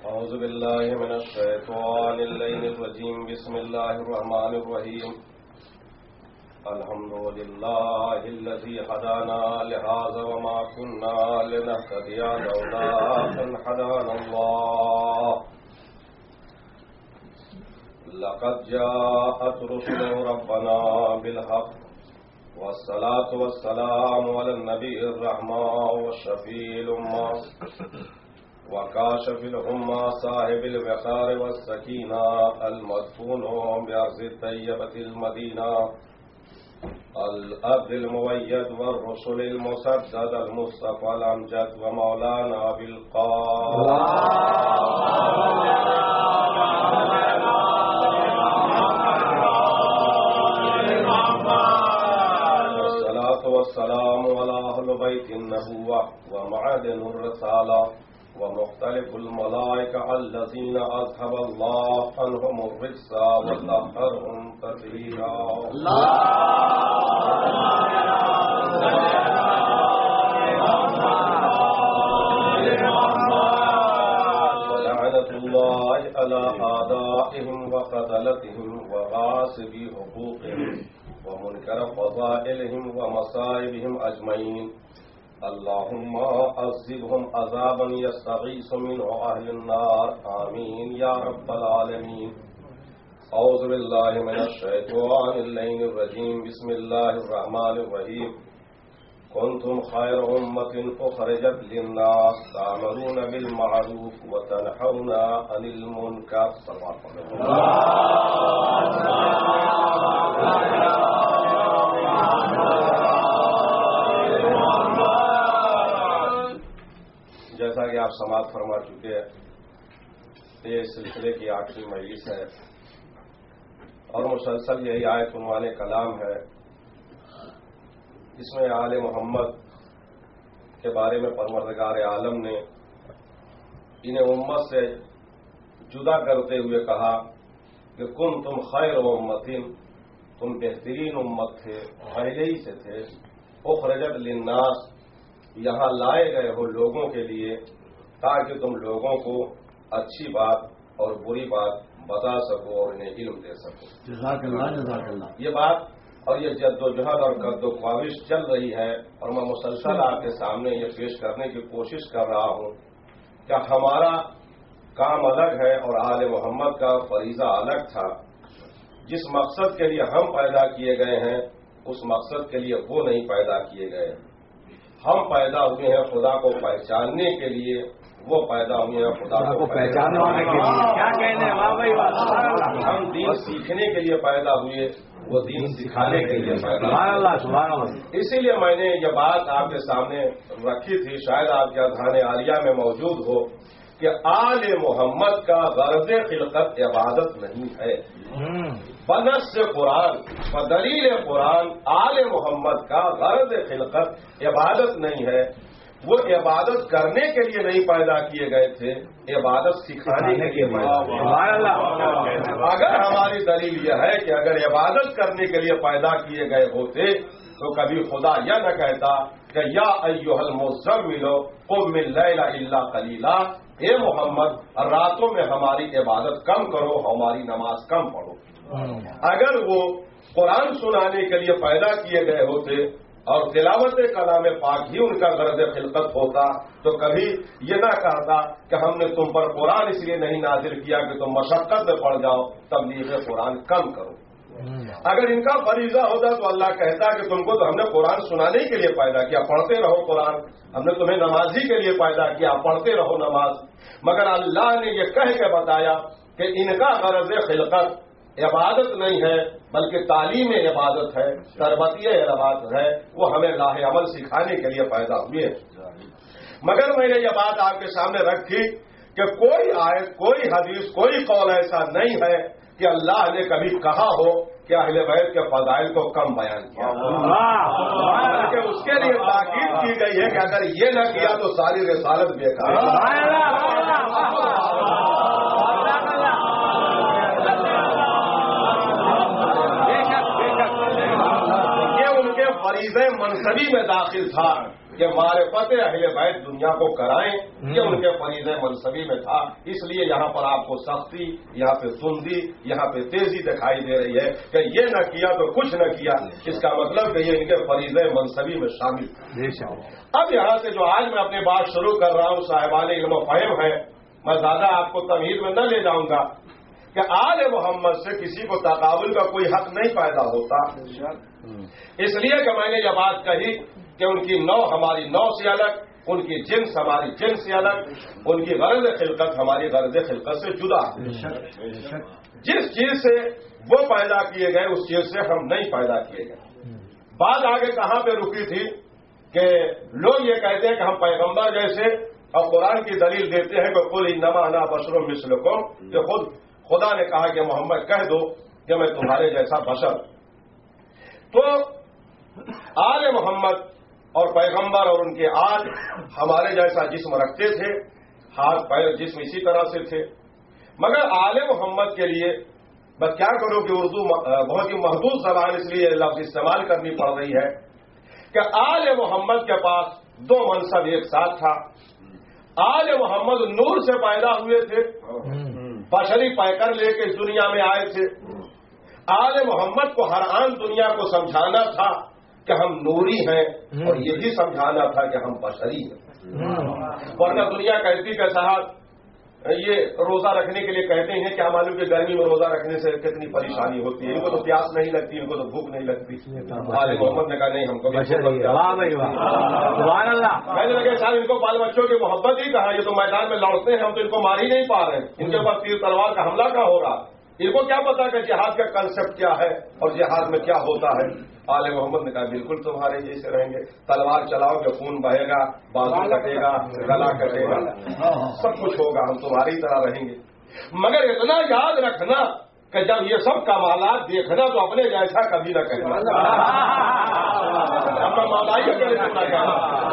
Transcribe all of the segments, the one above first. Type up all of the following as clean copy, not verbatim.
أعوذ بالله من الشيطان اللعين الرجيم بسم الله الرحمن الرحيم الحمد لله الذي هدانا لهذا وما كنا لنهتدي لولا أن هدانا الله لقد جاءت رسل ربنا بالحق والصلاة والسلام على النبي الرحمة والشفيع الأمة وكاشف الأمة صاحب الوقار والسكينة المدفون بأرض الطيبة المدينة الأرض المؤيد والرسل المسدد المصطفى الأمجد ومولانا والصلاة والسلام على أهل بيت النبوة ومعدن الرسالة ومختلف الملائكة الذين أذهب الله عنهم الرجس وطهرهم تطهيرا ولعنة الله على أعدائهم وقتلتهم وغاصبي حقوقهم ومنكر فضائلهم ومصائبهم أجمعين اللهم عذبهم عذابا يستغيث منه أهل النار آمين يا رب العالمين. أعوذ بالله من الشيطان اللعين الرجيم بسم الله الرحمن الرحيم كنتم خير أمة أخرجت للناس تأمرون بالمعروف وتنهون عن المنكر. جیسا کہ آپ سماعت فرما چکے ہیں یہ سلسلے کی آخری مجلس ہے اور مسلسل یہی آیت عنوان کلام ہے. اس میں آل محمد کے بارے میں پروردگار عالم نے انہیں امت سے جدا کرتے ہوئے کہا کہ تم خیر امتن، تم بہترین امت تھے، پہلے ہی سے تھے، اخرجت للناس، یہاں لائے گئے ہو لوگوں کے لیے تاکہ تم لوگوں کو اچھی بات اور بری بات بتا سکو اور انہیں علم دے سکو. جزاک اللہ جزاک اللہ. یہ بات اور یہ جد و جہد اور قد و کاوش چل رہی ہے اور میں مسلسل آپ کے سامنے یہ پیش کرنے کی کوشش کر رہا ہوں کہ ہمارا کام الگ ہے اور آل محمد کا فریضہ الگ تھا. جس مقصد کے لیے ہم پیدا کیے گئے ہیں اس مقصد کے لیے وہ نہیں پیدا کیے گئے. ہم پیدا ہوئے ہیں خدا کو پہچاننے کے لیے، وہ پیدا ہوئے ہیں خدا کو پہچاننے کے لیے. کیا کہنے ہم دین سیکھنے کے لیے پیدا ہوئے، وہ دین سکھانے کے لیے پیدا ہوئے. اسی لیے میں نے یہ بات آپ کے سامنے رکھی تھی، شاید آپ کے اذہان عالیہ میں موجود ہو کہ آل محمد کا غرض خلقت عبادت نہیں ہے. بنص قرآن بدلیل قرآن آل محمد کا غرض خلقت عبادت نہیں ہے. وہ عبادت کرنے کے لیے نہیں پیدا کیے گئے تھے، عبادت سکھانے کے لیے پیدا ہوئے. اگر ہماری دلیل یہ ہے کہ اگر عبادت کرنے کے لیے پیدا کیے گئے ہوتے تو کبھی خدا یہ نہ کہتا کہ یا ایھا المزمل قم اللیل الا قلیلا، اے محمد راتوں میں ہماری عبادت کم کرو، ہماری نماز کم پڑھو. اگر وہ قرآن سنانے کے لیے پیدا کیے گئے ہوتے اور تلاوت کلام پاک ہی ان کا غرض خلقت ہوتا تو کبھی یہ نہ کہتا کہ ہم نے تم پر قرآن اس لیے نہیں نازل کیا کہ تم مشقت میں پڑ جاؤ، تبلیغ قرآن کم کرو. اگر ان کا فریضہ ہوتا تو اللہ کہتا کہ تم کو تو ہم نے قرآن سنانے کے لیے پیدا کیا، پڑھتے رہو قرآن. ہم نے تمہیں نمازی کے لیے پیدا کیا، پڑھتے رہو نماز. مگر اللہ نے یہ کہہ کے بتایا کہ ان کا غرض خلقت عبادت نہیں ہے، بلکہ تعلیم عبادت ہے، تربیت عبادت ہے، وہ ہمیں راہ عمل سکھانے کے لیے پیدا ہوئے ہیں۔ مگر میں نے یہ بات آپ کے سامنے رکھی کہ کوئی آیت، کوئی حدیث، کوئی قول ایسا نہیں ہے کہ اللہ نے کبھی کہا ہو کہ اہل بیت کے فضائل کو کم بیان کیا، بلکہ اس کے لیے تاکید کی گئی ہے کہ اگر یہ نہ کیا تو ساری رسالت بیکار یہ ان کے فریضے منصبی میں داخل تھا کہ معرفت اہل بیت دنیا کو کرائیں، یہ ان کے فریضے منصبی میں تھا۔ اس لیے یہاں پر آپ کو سختی، یہاں پہ سندی، یہاں پہ تیزی دکھائی دے رہی ہے کہ یہ نہ کیا تو کچھ نہ کیا، اس کا مطلب کہ یہ ان کے فریضے منصبی میں شامل تھا۔ اب یہاں سے جو آج میں اپنی بات شروع کر رہا ہوں، صاحبان علم و فہم ہے، میں زیادہ آپ کو تمہید میں نہ لے جاؤں گا کہ آل محمد سے کسی کو تقابل کا کوئی حق نہیں پیدا ہوتا، اس لیے کہ میں نے یہ بات کہی کہ ان کی نو ہماری نو سے الگ، ان کی جنس ہماری جنس سے الگ، ان کی غرض خلقت ہماری غرض خلقت سے جدا ہے۔ جس چیز سے وہ پیدا کیے گئے اس چیز سے ہم نہیں پیدا کیے گئے۔ بات آگے کہاں پہ رکی تھی کہ لوگ یہ کہتے ہیں کہ ہم پیغمبر جیسے، اور قرآن کی دلیل دیتے ہیں کہ قل انما انا بشر مثلکم، کہ خود خدا نے کہا کہ محمد کہہ دو کہ میں تمہارے جیسا بشر۔ تو آل محمد اور پیغمبر اور ان کے آل ہمارے جیسا جسم رکھتے تھے، ہاتھ پیر جسم اسی طرح سے تھے، مگر آل محمد کے لیے بس کیا کرو کہ اردو بہت ہی محدود زبان اس لیے لفظ استعمال کرنی پڑ رہی ہے کہ آل محمد کے پاس دو منصب ایک ساتھ تھا۔ آل محمد نور سے پیدا ہوئے تھے، بشری پیکر لے کے اس دنیا میں آئے تھے۔ آل محمد کو ہر آن دنیا کو سمجھانا تھا کہ ہم نوری ہیں، اور یہ بھی سمجھانا تھا کہ ہم بشری ہیں۔ ورنہ دنیا کہتی کہ صاحب یہ روزہ رکھنے کے لیے کہتے ہیں، کیا معلوم کہ گرمی میں روزہ رکھنے سے کتنی پریشانی ہوتی ہے، ان کو تو پیاس نہیں لگتی، ان کو تو بھوک نہیں لگتی۔ آل محمد نے کہا نہیں، ہم کو کہنے لگے صاحب ان کو بال بچوں کی محبت ہی کہا، یہ تو میدان میں لڑتے ہیں، ہم تو ان کو مار ہی نہیں پا رہے ہیں، ان کے اوپر تیر تلوار کا حملہ کا ہو رہا، ان کو کیا پتا کہ جہاد کا کنسپٹ کیا ہے اور جہاد میں کیا ہوتا ہے۔ آل محمد نے کہا بالکل تمہارے جیسے رہیں گے، تلوار چلاؤ گے خون بہے گا، بازو کٹے گا، گلا کٹے گا، سب کچھ ہوگا، ہم تمہاری طرح رہیں گے، مگر اتنا یاد رکھنا کہ جب یہ سب کمالات دیکھنا تو اپنے جیسا کبھی نہ کہنا۔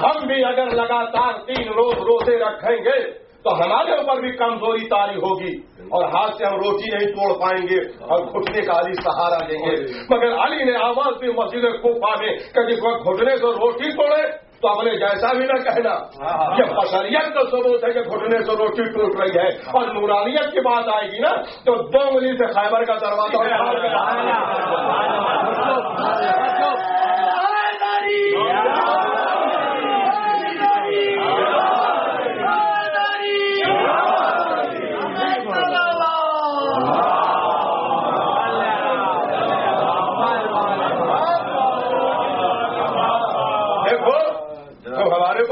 ہم بھی اگر لگاتار 3 روز روزے رکھیں گے تو ہمارے اوپر بھی کمزوری طاری ہوگی، اور ہاتھ سے ہم روٹی نہیں توڑ پائیں گے اور گھٹنے کا علی سہارا دیں گے۔ مگر علی نے آواز دی مسجد کوفہ میں کہ جس وقت گھٹنے سے روٹی توڑے تو اپنے جیسا بھی نہ کہنا۔ یہ بشریت کا ثبوت ہے کہ گھٹنے سے روٹی ٹوٹ رہی ہے، اور نورانیت کی بات آئے گی نا تو 2 انگلی سے خیبر کا دروازہ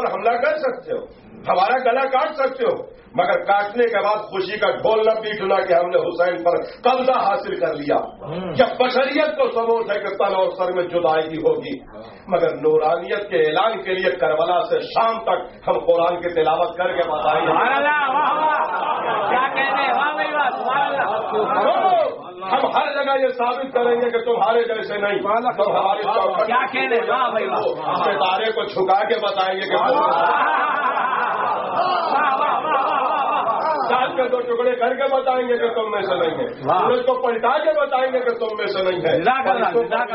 حملہ کر سکتے ہو، ہمارا گلا کاٹ سکتے ہو، مگر کاٹنے کے بعد خوشی کا ڈھول نہ پیٹنا کہ ہم نے حسین پر قبضہ حاصل کر لیا۔ جب بشریت کو ثبوت ہے کہ تن اور سر میں جدائی ہوگی، مگر نورانیت کے اعلان کے لیے کربلا سے شام تک ہم قرآن کی تلاوت کر کے بتائیں گے۔ ہم ہر جگہ یہ ثابت کریں گے کہ تمہارے جیسے نہیں، تو ہمارے ستارے کو چھکا کے بتائیں گے کہ چاند کے 2 ٹکڑے کر کے بتائیں گے کہ تم میں سے نہیں ہے، سورج کو پلٹا کے بتائیں گے کہ تم میں سے نہیں ہے،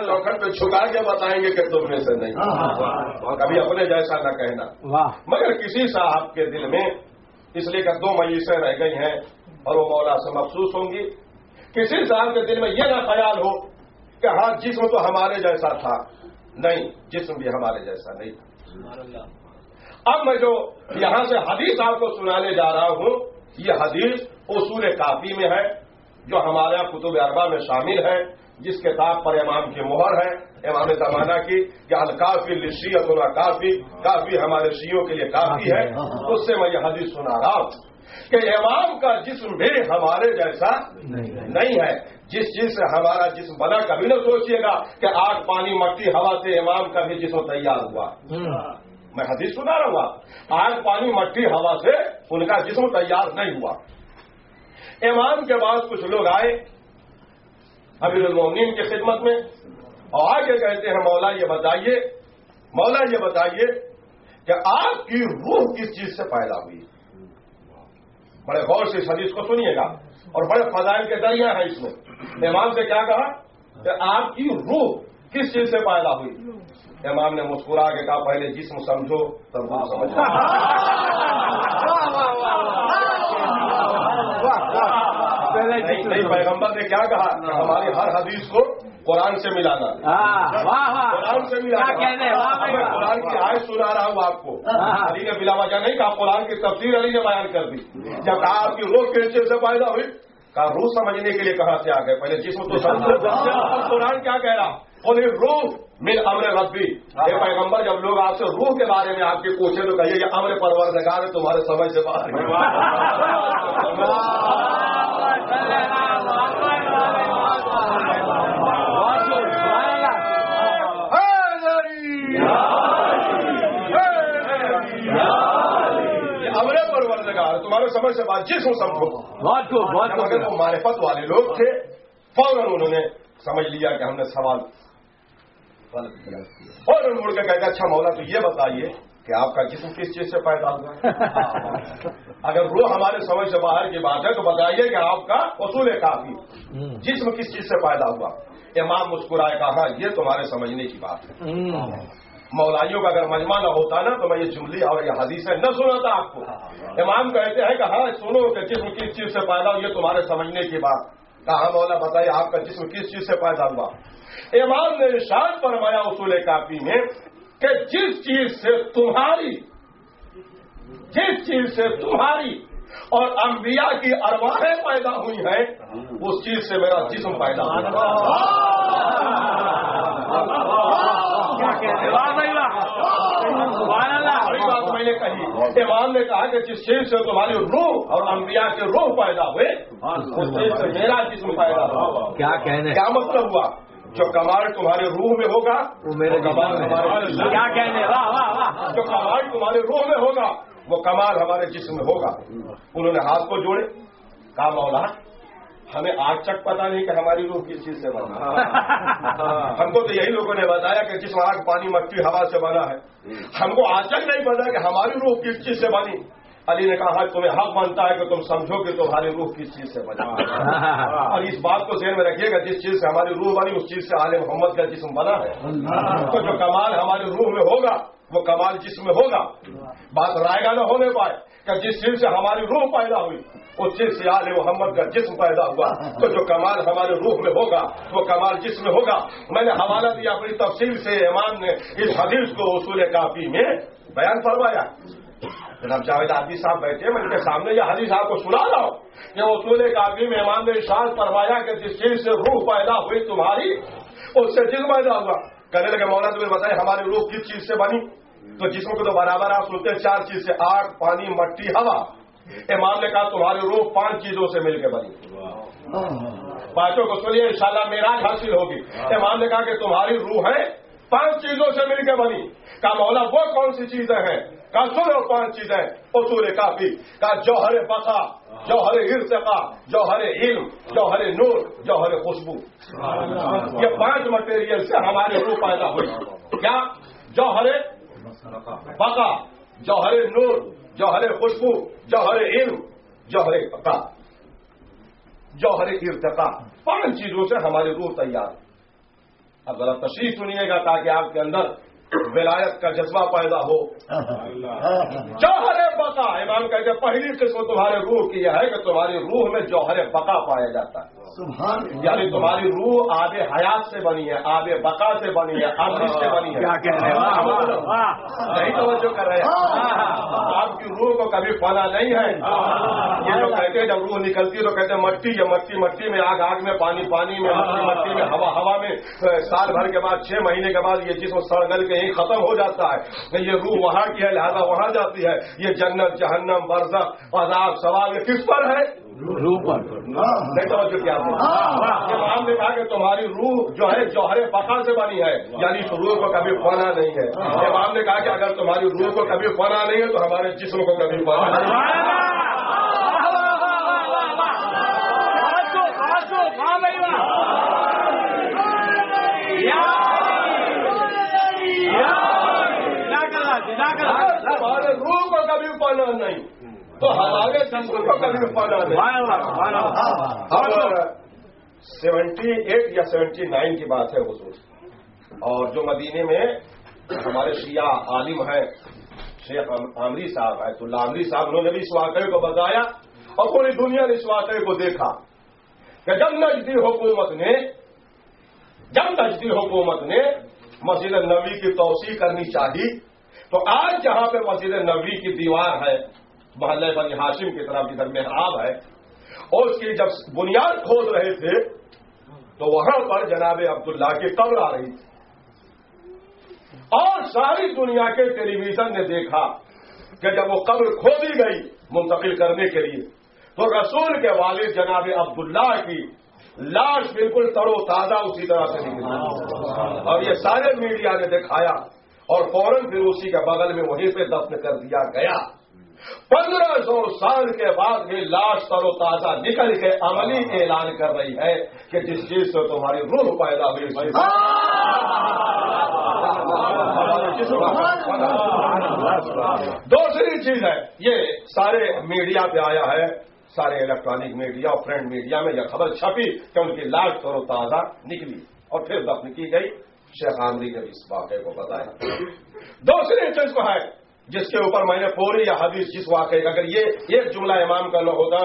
چوکھٹ پہ چھکا کے بتائیں گے کہ تم میں سے نہیں ہے، کبھی اپنے جیسا نہ کہنا۔ مگر کسی صاحب کے دل میں، اس لیے کہ 2 مجلسیں رہ گئی ہیں اور وہ مولا سے مخصوص ہوں گی، کسی صاحب کے دل میں یہ نہ خیال ہو کہ ہاں جسم تو ہمارے جیسا تھا، نہیں، جسم بھی ہمارے جیسا نہیں تھا۔ اب میں جو یہاں سے حدیث آپ کو سنانے جا رہا ہوں، یہ حدیث اصول کافی میں ہے، جو ہمارے یہاں کتب اربعہ میں شامل ہے، جس کتاب پر امام کی مہر ہے، امام زمانہ کی، کہ الکافی للشیعۃ کافی، کافی ہمارے شیعوں کے لیے کافی ہے، اس سے میں یہ حدیث سنا رہا ہوں۔ کہ امام کا جسم بھی ہمارے جیسا نہیں ہے. جس چیز سے ہمارا جسم بنا کبھی نہ سوچیے گا کہ آگ پانی مٹی ہوا سے امام کا بھی جسم تیار ہوا. میں حدیث سنا رہا ہوں, آگ پانی مٹی ہوا سے ان کا جسم تیار نہیں ہوا. امام کے بعد کچھ لوگ آئے امیر المومنین کی خدمت میں اور آگے کہتے ہیں مولا یہ بتائیے کہ آپ کی روح کس چیز سے پیدا ہوئی. بڑے غور سے اس حدیث کو سنیے گا اور بڑے فضائل کے دریا ہیں اس میں. امام سے کیا کہا کہ آپ کی روح کس چیز سے پیدا ہوئی. امام نے مسکرا کے کہا پہلے جسم سمجھو تب روح سمجھو. نہیں, پیغمبر نے کیا کہا کہ ہماری ہر حدیث کو قرآن سے ملانا. قرآن سے ملانا. قرآن کی آیت سنا رہا ہوں آپ کو. علی نے بلا وجہ نہیں کہا, قرآن کی تفسیر علی نے بیان کر دی. جب کہا آپ کی روح کس چیز سے پیدا ہوئی, کہا روح سمجھنے کے لیے کہاں سے آ گئے, پہلے جسم تو سمجھو. قرآن کیا کہہ رہا, بولے روح من امر ربی. یہ پیغمبر جب لوگ آپ سے روح کے بارے میں آپ کے پوچھے تو کہیے کہ امر پروردگار ہے, تمہارے سمجھ سے باہر. تمہارے سمجھ سے بات جسم سمجھو. اگر وہ معرفت والے لوگ تھے فوراً انہوں نے سمجھ لیا کہ ہم نے سوال اور مڑ کے کہا اچھا مولا تو یہ بتائیے کہ آپ کا جسم کس چیز سے پیدا ہوا. اگر وہ ہمارے سمجھ سے باہر کی بات ہے تو بتائیے کہ آپ کا اصول کافی جسم کس چیز سے پیدا ہوا. امام مسکرائے کہا یہ تمہارے سمجھنے کی بات ہے. مولائیوں کا اگر مجمع نہ ہوتا نا تو میں یہ جملی اور یہ حدیثیں نہ سناتا آپ کو. امام کہتے ہیں کہ ہاں سنو کہ جسم کس چیز سے پیدا ہو, یہ تمہارے سمجھنے کی بات. کہا مولا بتائیے آپ کا جسم کس چیز سے پیدا ہوا. امام نے ارشاد فرمایا اصول کافی میں کہ جس چیز سے تمہاری اور انبیاء کی ارواحیں پیدا ہوئی ہیں اس چیز سے میرا جسم پیدا ہوا. بات میں نے کہی. امام نے کہا کہ جس چیز سے تمہاری روح اور انبیاء کے روح پیدا ہوئے اس چیز سے میرا جسم پیدا ہوا. کیا مطلب ہوا, جو کمال تمہارے روح میں ہوگا وہ میرے کمال کیا کہنے, جو کمال تمہارے روح میں ہوگا وہ کمال ہمارے جسم میں ہوگا. انہوں نے ہاتھ کو جوڑے, کہا مولا ہمیں آج تک پتا نہیں کہ ہماری روح کس چیز سے بنا. ہم کو تو یہی لوگوں نے بتایا کہ جسم آگ پانی مٹی ہوا سے بنا ہے. ہم کو آج تک نہیں پتا کہ ہماری روح کس چیز سے بنی. علی نے کہا تمہیں حق بنتا ہے کہ تم سمجھو کہ تمہاری روح کس چیز سے بنا. اور اس بات کو ذہن میں رکھیے گا جس چیز سے ہماری روح بنی اس چیز سے آل محمد کا جسم بنا ہے. تو جو کمال ہماری روح میں ہوگا وہ کمال جسم میں ہوگا. بات رائے گا نہ ہونے پائے کہ جس چیز سے ہماری روح پیدا ہوئی اس چیز سے آل محمد کا جسم پیدا ہوا. تو جو کمال ہمارے روح میں ہوگا وہ کمال جسم میں ہوگا. میں نے حوالہ دیا اپنی تفصیل سے. امام نے اس حدیث کو اصول کافی میں بیان فرمایا. جناب جاوید عادی صاحب بیٹھے, میں ان کے سامنے یہ حدیث آپ کو سنا رہا ہوں کہ اصول کافی میں امام نے ارشاد فرمایا کہ جس چیز سے روح پیدا ہوئی تمہاری اس سے جسم پیدا ہوا. کہنے لگے مولا تمہیں بتائیں ہماری روح کس چیز سے بنی. تو جسم کو تو برابر آپ سنتے ہیں 4 چیز سے, آگ پانی مٹی ہوا. امام نے کہا تمہاری روح 5 چیزوں سے مل کے بنی. 5 کو سنیے انشاءاللہ معراج حاصل ہوگی. امام نے کہا کہ تمہاری روح ہے 5 چیزوں سے مل کے بنی. کہا مولا وہ کون سی چیزیں ہیں. کہا سنو 5 چیزیں اصول کافی. کہا جوہر بقا, جوہر ارتقا, جوہر علم, جوہر نور, جوہر خوشبو. یہ 5 مٹیریل سے ہماری روح پیدا ہوئی. کیا جوہر بقا, جوہر نور, جوہر خوشبو, جوہر علم, جوہر بقا, جوہر ارتقا. 5 چیزوں سے ہماری روح تیار ہے. اب ذرا تشریح سنیے گا تاکہ آپ کے اندر ولایت کا جذبہ پیدا ہو. جوہر بقا, امام کہتے ہیں پہلی قسم تمہارے روح کی یہ ہے کہ تمہاری روح میں جوہر بقا پایا جاتا ہے. یعنی تمہاری روح آب حیات سے بنی ہے, آب بقا سے بنی ہے, امرش سے بنی ہے. نہیں توجہ کر رہے ہیں. آپ کی روح کو کبھی فنا نہیں ہے. یہ جو کہتے ہیں جب روح نکلتی ہے تو کہتے ہیں مٹی, یا مٹی میں, آگ آگ میں, پانی میں, مٹی میں, ہوا میں. سال بھر کے بعد 6 مہینے کے بعد یہ جسم سڑ گل کے یہی ختم ہو جاتا ہے. یہ روح وہاں کی ہے لہذا وہاں جاتی ہے. یہ جنت جہنم برزخ عذاب ثواب یہ کس پر ہے؟ روح پر. نہیں توجہ کیا امام نے کہا کہ تمہاری روح جو ہے جوہر بقا سے بنی ہے، یعنی اس روح کو کبھی فنا نہیں ہے. امام نے کہا کہ اگر تمہاری روح کو کبھی فنا نہیں ہے تو ہمارے جسم کو کبھی فنا نہیں ہے. ہمارے روح کو کبھی فنا نہیں تو ہمارے جسم کو کبھی فنا نہیں. 78 یا 79 کی بات ہے حضور، اور جو مدینے میں ہمارے شیعہ عالم ہیں شیخ عامری صاحب آیت اللہ عامری صاحب، انہوں نے بھی اس واقعے کو بتایا اور پوری دنیا نے اس واقعے کو دیکھا کہ جب نجدی حکومت نے مسجد نبوی کی توسیع کرنی چاہی تو آج جہاں پہ مسجد نبوی کی دیوار ہے محلہ بنی ہاشم کی طرف جدھر محراب ہے، اور اس کی جب بنیاد کھود رہے تھے تو وہاں پر جناب عبداللہ کی قبر آ رہی تھی، اور ساری دنیا کے ٹیلی ویژن نے دیکھا کہ جب وہ قبر کھودی گئی منتقل کرنے کے لیے تو رسول کے والد جناب عبداللہ کی لاش بالکل تر و تازہ اسی طرح سے نکلی، اور یہ سارے میڈیا نے دکھایا اور فوراً پھر اسی کے بغل میں وہیں پہ دفن کر دیا گیا. 1500 سال کے بعد یہ لاش تر و تازہ نکل کے عملی اعلان کر رہی ہے کہ جس چیز سے تمہاری روح پیدا ہوئی. دوسری چیز ہے یہ سارے میڈیا پہ آیا ہے، سارے الیکٹرانک میڈیا اور پرنٹ میڈیا میں یہ خبر چھپی کہ ان کی لاش تر و تازہ نکلی اور پھر دفن کی گئی. شیخ عامری نے اس واقعے کو بتایا. دوسری چیز کو ہے جس کے اوپر میں نے پوری یا حدیث جس واقعے کا اگر یہ ایک جملہ امام کا نہ ہوتا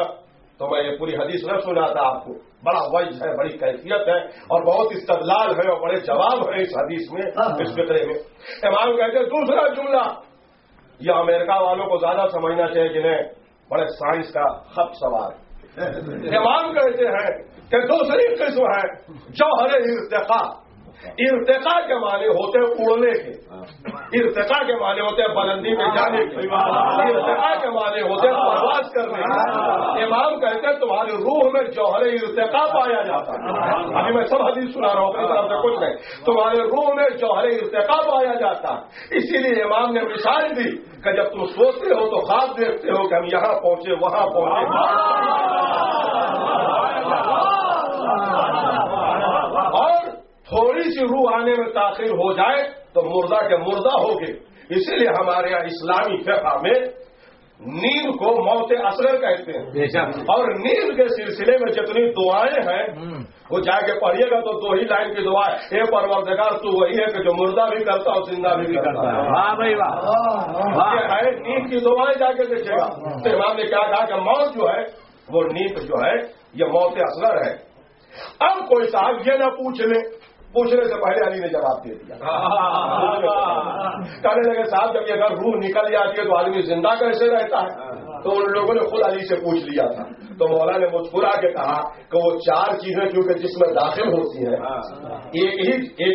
تو میں یہ پوری حدیث نہ سناتا آپ کو. بڑا وجہ ہے، بڑی کیفیت ہے اور بہت استدلال ہے اور بڑے جواب ہیں اس حدیث میں، اس فقرے میں. امام کہتے ہیں دوسرا جملہ یہ امریکہ والوں کو زیادہ سمجھنا چاہیے جنہیں بڑے سائنس کا خط سوار ہے. امام کہتے ہیں کہ دوسری قسم ہے جوہر ارتقا. ارتقا کے معنی ہوتے اڑنے کے، ارتقا کے معنی ہوتے ہیں بلندی میں جانے کے، ارتقا کے معنی ہوتے ہیں پرواز کرنے کے. امام کہتے ہیں تمہاری روح میں جوہر ارتقا پایا جاتا ہے. ابھی میں سب حدیث سنا رہا ہوں اپنی طرف سے کچھ نہیں. تمہارے روح میں جوہر ارتقا پایا جاتا ہے. اسی لیے امام نے مثال دی کہ جب تم سوچتے ہو تو خواب دیکھتے ہو کہ ہم یہاں پہنچے وہاں پہنچے، اور تھوڑی سی روح آنے میں تاخیر ہو جائے تو مردہ کے مردہ ہوگے. اسی لیے ہمارے یہاں اسلامی فقہ میں نیند کو موت اصغر کہتے ہیں، اور نیند کے سلسلے میں جتنی دعائیں ہیں وہ جا کے پڑھیے گا تو 2 ہی لائن کی دعا ہے، اے پروردگار تو وہی ہے کہ جو مردہ بھی کرتا اور زندہ بھی کرتا ہے. واہ بھائی واہ. یہ ہے نیند کی دعائیں، جا کے دیکھے گا. تو امام نے کیا کہا کہ موت جو ہے وہ نیند جو ہے یہ موت اصغر ہے. اب کوئی صاحب یہ نہ پوچھنے سے پہلے علی نے جواب دے دیا. کہنے لگے صاحب جب یہ اگر روح نکل جاتی ہے تو آدمی زندہ کیسے رہتا ہے؟ تو ان لوگوں نے خود علی سے پوچھ لیا تھا. تو مولا نے مسکرا کے کہا کہ وہ 4 چیزیں کیونکہ جس میں داخل ہوتی ہیں ایک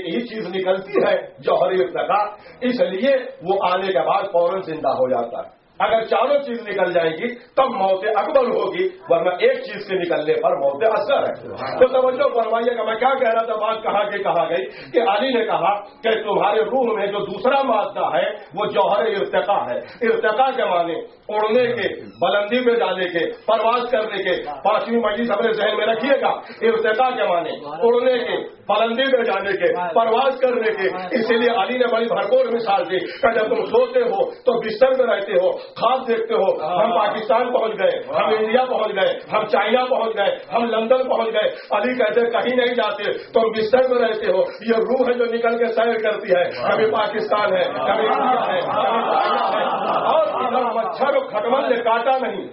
ہی چیز نکلتی ہے جوہر ارتقا، اس لیے وہ آنے کے بعد فوراً زندہ ہو جاتا ہے. اگر 4 چیز نکل جائے گی تب موت اکبر ہوگی، ورنہ ایک چیز کے نکلنے پر موت اصغر ہے. تو توجہ فرمائیے کہ میں کیا کہہ رہا تھا، بات کہا گئی کہ علی نے کہا کہ تمہارے روح میں جو دوسرا مادہ ہے وہ جوہر ارتقا ہے. ارتقا کے معنی اڑنے کے، بلندی پہ جانے کے، پرواز کرنے کے. 5ویں مجلس اپنے ذہن میں رکھیے گا. ارتقا کے معنی اڑنے کے، بلندی پہ جانے کے، پرواز کرنے کے. اسی لیے علی نے بڑی بھرپور مثال دی کہ جب تم سوتے ہو تو بستر میں رہتے ہو، خواب دیکھتے ہو ہم پاکستان پہنچ گئے، ہم انڈیا پہنچ گئے، ہم چائنا پہنچ گئے، ہم لندن پہنچ گئے. علی کہتے کہیں نہیں جاتے، تم بستر میں رہتے ہو. یہ روح ہے جو نکل کے سیر کرتی ہے، کبھی پاکستان ہے، کبھی انڈیا ہے، کبھی چائنا ہے. اور ادھر مچھر اور کھٹمل نے کاٹا نہیں.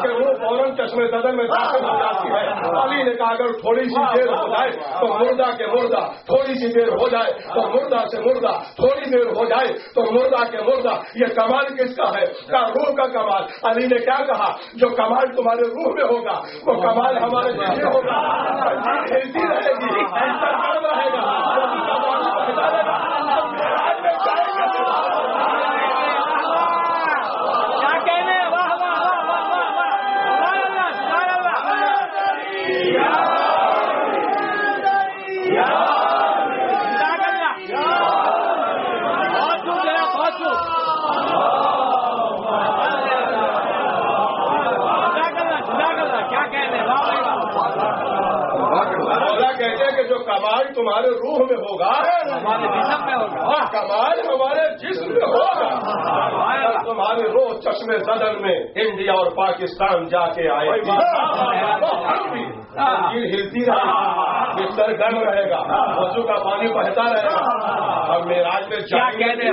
کہ وہ فوراً چشمے صدر میں داخل ہو جاتی ہے. علی نے کہا اگر تھوڑی سی دیر ہو جائے تو مردہ کے مردہ، تھوڑی سی دیر ہو جائے تو مردہ سے مردہ، تھوڑی دیر ہو جائے تو مردہ کے مردہ. یہ کمال کس کا ہے؟ کا روح کا کمال. علی نے کیا کہا؟ جو کمال تمہارے روح میں ہوگا وہ کمال ہمارے جسم میں ہوگا. لیے کہ جو کمال تمہارے روح میں ہوگا ہمارے جسم میں ہوگا اور کمال ہمارے جسم میں ہوگا. تمہاری روح چشمے زدن میں انڈیا اور پاکستان جا کے آئے گی تو ہم بھی زنجیر ہلتی رہے گی, بستر گرم رہے گا, وضو کا پانی بہتا رہے گا, اور معراج میں کیا کہنے.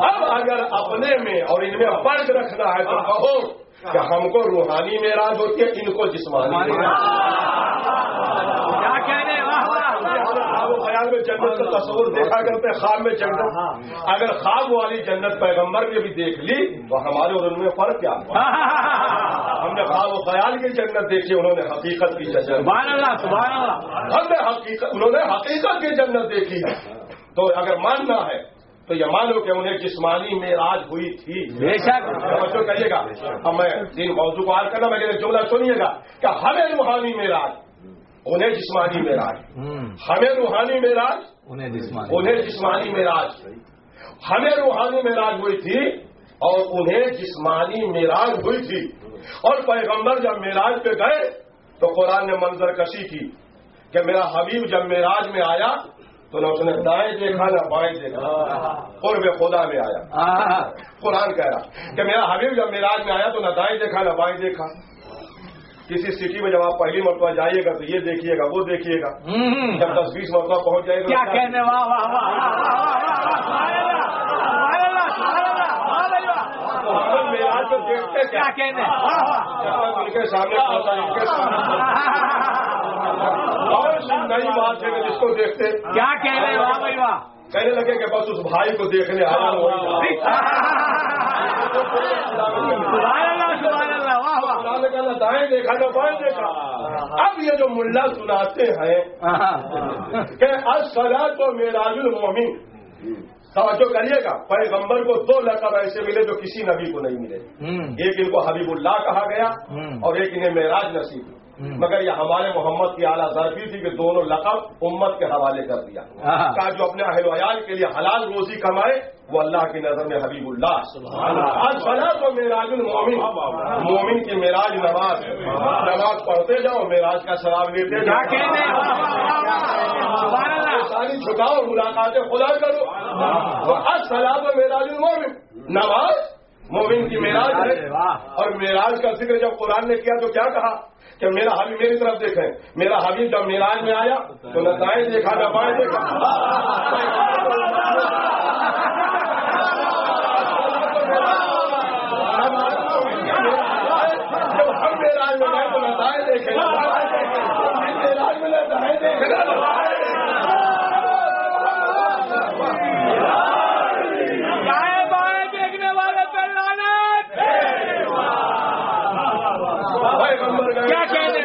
اب اگر اپنے میں اور ان میں فرق رکھنا ہے تو کہو کہ ہم کو روحانی معراج ہوتی ہے, ان کو جسمانی. کیا کہنے. خیال میں جنت کا تصور دیکھا کرتے خواب میں جنت. اگر خواب والی جنت پیغمبر نے بھی دیکھ لی تو ہمارے اور ان میں فرق کیا؟ ہم نے خواب و خیال کی جنت دیکھی, انہوں نے حقیقت کی جنت. سبحان اللہ سبحان اللہ. انہوں نے حقیقت کی جنت دیکھی ہے. تو اگر ماننا ہے تو یہ مانو کہ انہیں جسمانی معراج ہوئی تھی. بے شک. بچوں کہیے گا, اب میں تین موضوع کو حل کرنا, میں جملہ سنیے گا کہ ہمیں روحانی معراج, انہیں جسمانی معراج. ہمیں روحانی معراج, انہیں جسمانی معراج. ہمیں روحانی معراج ہوئی تھی اور انہیں جسمانی معراج ہوئی تھی. اور پیغمبر جب معراج پہ گئے تو قرآن نے منظر کشی کی کہ میرا حبیب جب معراج میں آیا تو نہ اس نے دائیں دیکھا نہ بائیں دیکھا, قرب خدا میں آیا. قرآن کہہ رہا کہ میرا حبیب جب معراج میں آیا تو نہ دائیں دیکھا نہ بائیں دیکھا. کسی سٹی میں جب آپ پہلی مرتبہ جائیے گا تو یہ دیکھیے گا وہ دیکھیے گا, جب 10-20 مرتبہ پہنچ جائے گا کیا کہنے. معراج کو دیکھتے کیا کہنے. ان کے سامنے پہنچا, ان کے سامنے نئی بات ہے کہ جس کو دیکھتے کیا کہنے. واہ بھائی واہ. کہنے لگے کہ بس اس بھائی کو دیکھنے آیا ہوں. دائیں دیکھا نہ بائیں دیکھا. اب یہ جو ملا سناتے ہیں کہ الصلاۃ و معراج المومن, توجہ کریے گا, پیغمبر کو 2 لقب ایسے ملے جو کسی نبی کو نہیں ملے. ایک ان کو حبیب اللہ کہا گیا اور ایک انہیں معراج نصیب ہوئی. مگر یہ ہمارے محمد کی اعلیٰ ظرفی تھی کہ دونوں لقب امت کے حوالے کر دیا. کہا جو اپنے اہل و عیال کے لیے حلال روزی کمائے وہ اللہ کی نظر میں حبیب اللہ. آج فلاں تو معراج المومن, مومن کی معراج نماز. نماز پڑھتے جاؤ, معراج کا ثواب لیتے جاؤ. ساری جھکاؤ, ملاقاتیں خدا کرو. تو آج فلاں تو معراج المومن, نماز مومن کی معراج ہے. اور معراج کا ذکر جب قرآن نے کیا تو کیا کہا کہ میرا حبیب میری طرف دیکھیں. میرا حبیب جب معراج میں آیا تو نہ دائیں دیکھا نہ بائیں دیکھا. جب ہم معراج میں گئے تو نہ دائیں دیکھیں نہ بائیں دیکھیں. معراج میں نہ دائیں دیکھیں نہ بائیں. کیا کہنے.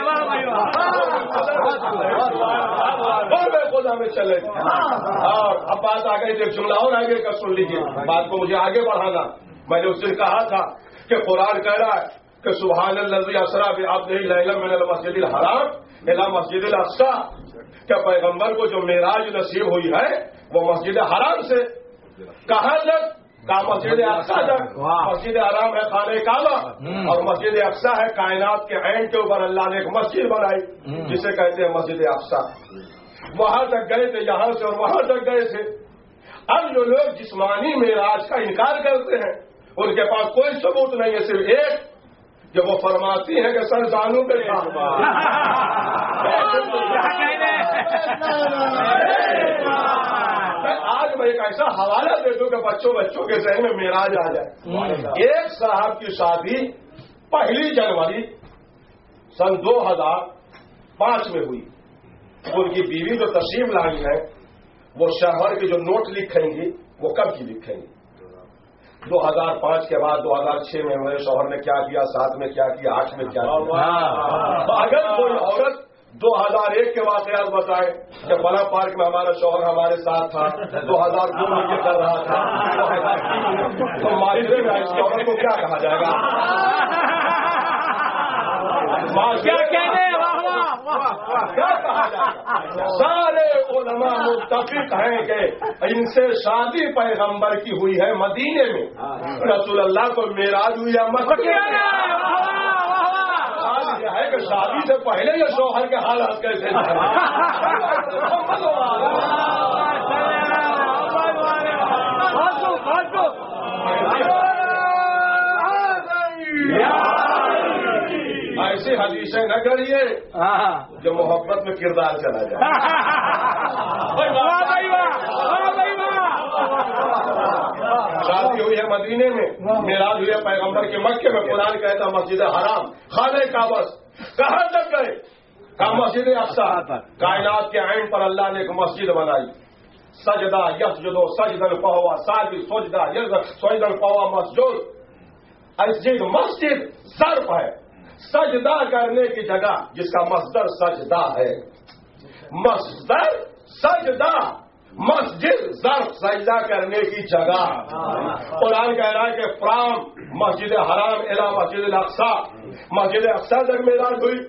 خدا میں چلے. اور اب بات آ گئی, ایک جملہ اور آگے کا سن لیجیے, بات کو مجھے آگے بڑھانا. میں نے اس دن کہا تھا کہ قرآن کہہ رہا ہے کہ سبحان الذی اسری بعبدہ لیلا من المسجد الحرام الی مسجد الاقصی, کہ پیغمبر کو جو معراج نصیب ہوئی ہے وہ مسجد حرام سے کہاں تک, کا مسجد اقصی تک. مسجد حرام ہے خانہ کعبہ اور مسجد اقصی ہے کائنات کے عین کے اوپر اللہ نے ایک مسجد بنائی جسے کہتے ہیں مسجد اقصی. وہاں تک گئے تھے, یہاں سے اور وہاں تک گئے تھے. اب جو لوگ جسمانی معراج کا انکار کرتے ہیں ان کے پاس کوئی ثبوت نہیں ہے, صرف ایک جب وہ فرماتی ہے کہ سر زانوں پہ آج میں ایک ایسا حوالہ دے دوں کہ بچوں کے ذہن میں معراج آ جائے. ایک صاحب کی شادی 1 جنوری سن 2005 میں ہوئی. ان کی بیوی جو تشریف لائی ہے وہ شہر کے جو نوٹ لکھیں گی وہ کب کی لکھیں گی. 2005 کے بعد 2006 میں میرے شوہر نے کیا کیا, 7 میں کیا کیا, 8 میں کیا کیا. اگر کوئی عورت 2001 کے واقعات بتائے کہ فلاں پارک میں ہمارا شوہر ہمارے ساتھ تھا, 2002 میں یہ کر رہا تھا, تو معاشرے میں اس عورت کو کیا کہا جائے گا؟ سارے علماء متفق ہیں کہ ان سے شادی پیغمبر کی ہوئی ہے مدینے میں, رسول اللہ کو معراج ہوئی ہے مکہ میں. ہے کہ شادی سے پہلے یہ شوہر کے حالات کیسے ایسی حدیثیں نہ کریے جو محبت میں کردار چلا جائے. شادی ہوئی ہے مدینے میں, معراج ہوئی ہے پیغمبر کے مکے میں. قرآن کہتا مسجد حرام خانہ کعبہ کہاں تک گئے؟ کہا مسجد اقصی. کائنات کے عین پر اللہ نے ایک مسجد بنائی. سجدہ یسجدو سجدن فہوا ساجد سجدہ سجدن فہوا مسجد. مسجد ظرف ہے سجدہ کرنے کی جگہ, جس کا مصدر سجدہ ہے. مصدر سجدہ, مسجد ظرف سجدہ کرنے کی جگہ. قرآن کہہ رہا ہے کہ فرام مسجد حرام الی مسجد الاقصی. مسجد اقصی تک معراج ہوئی.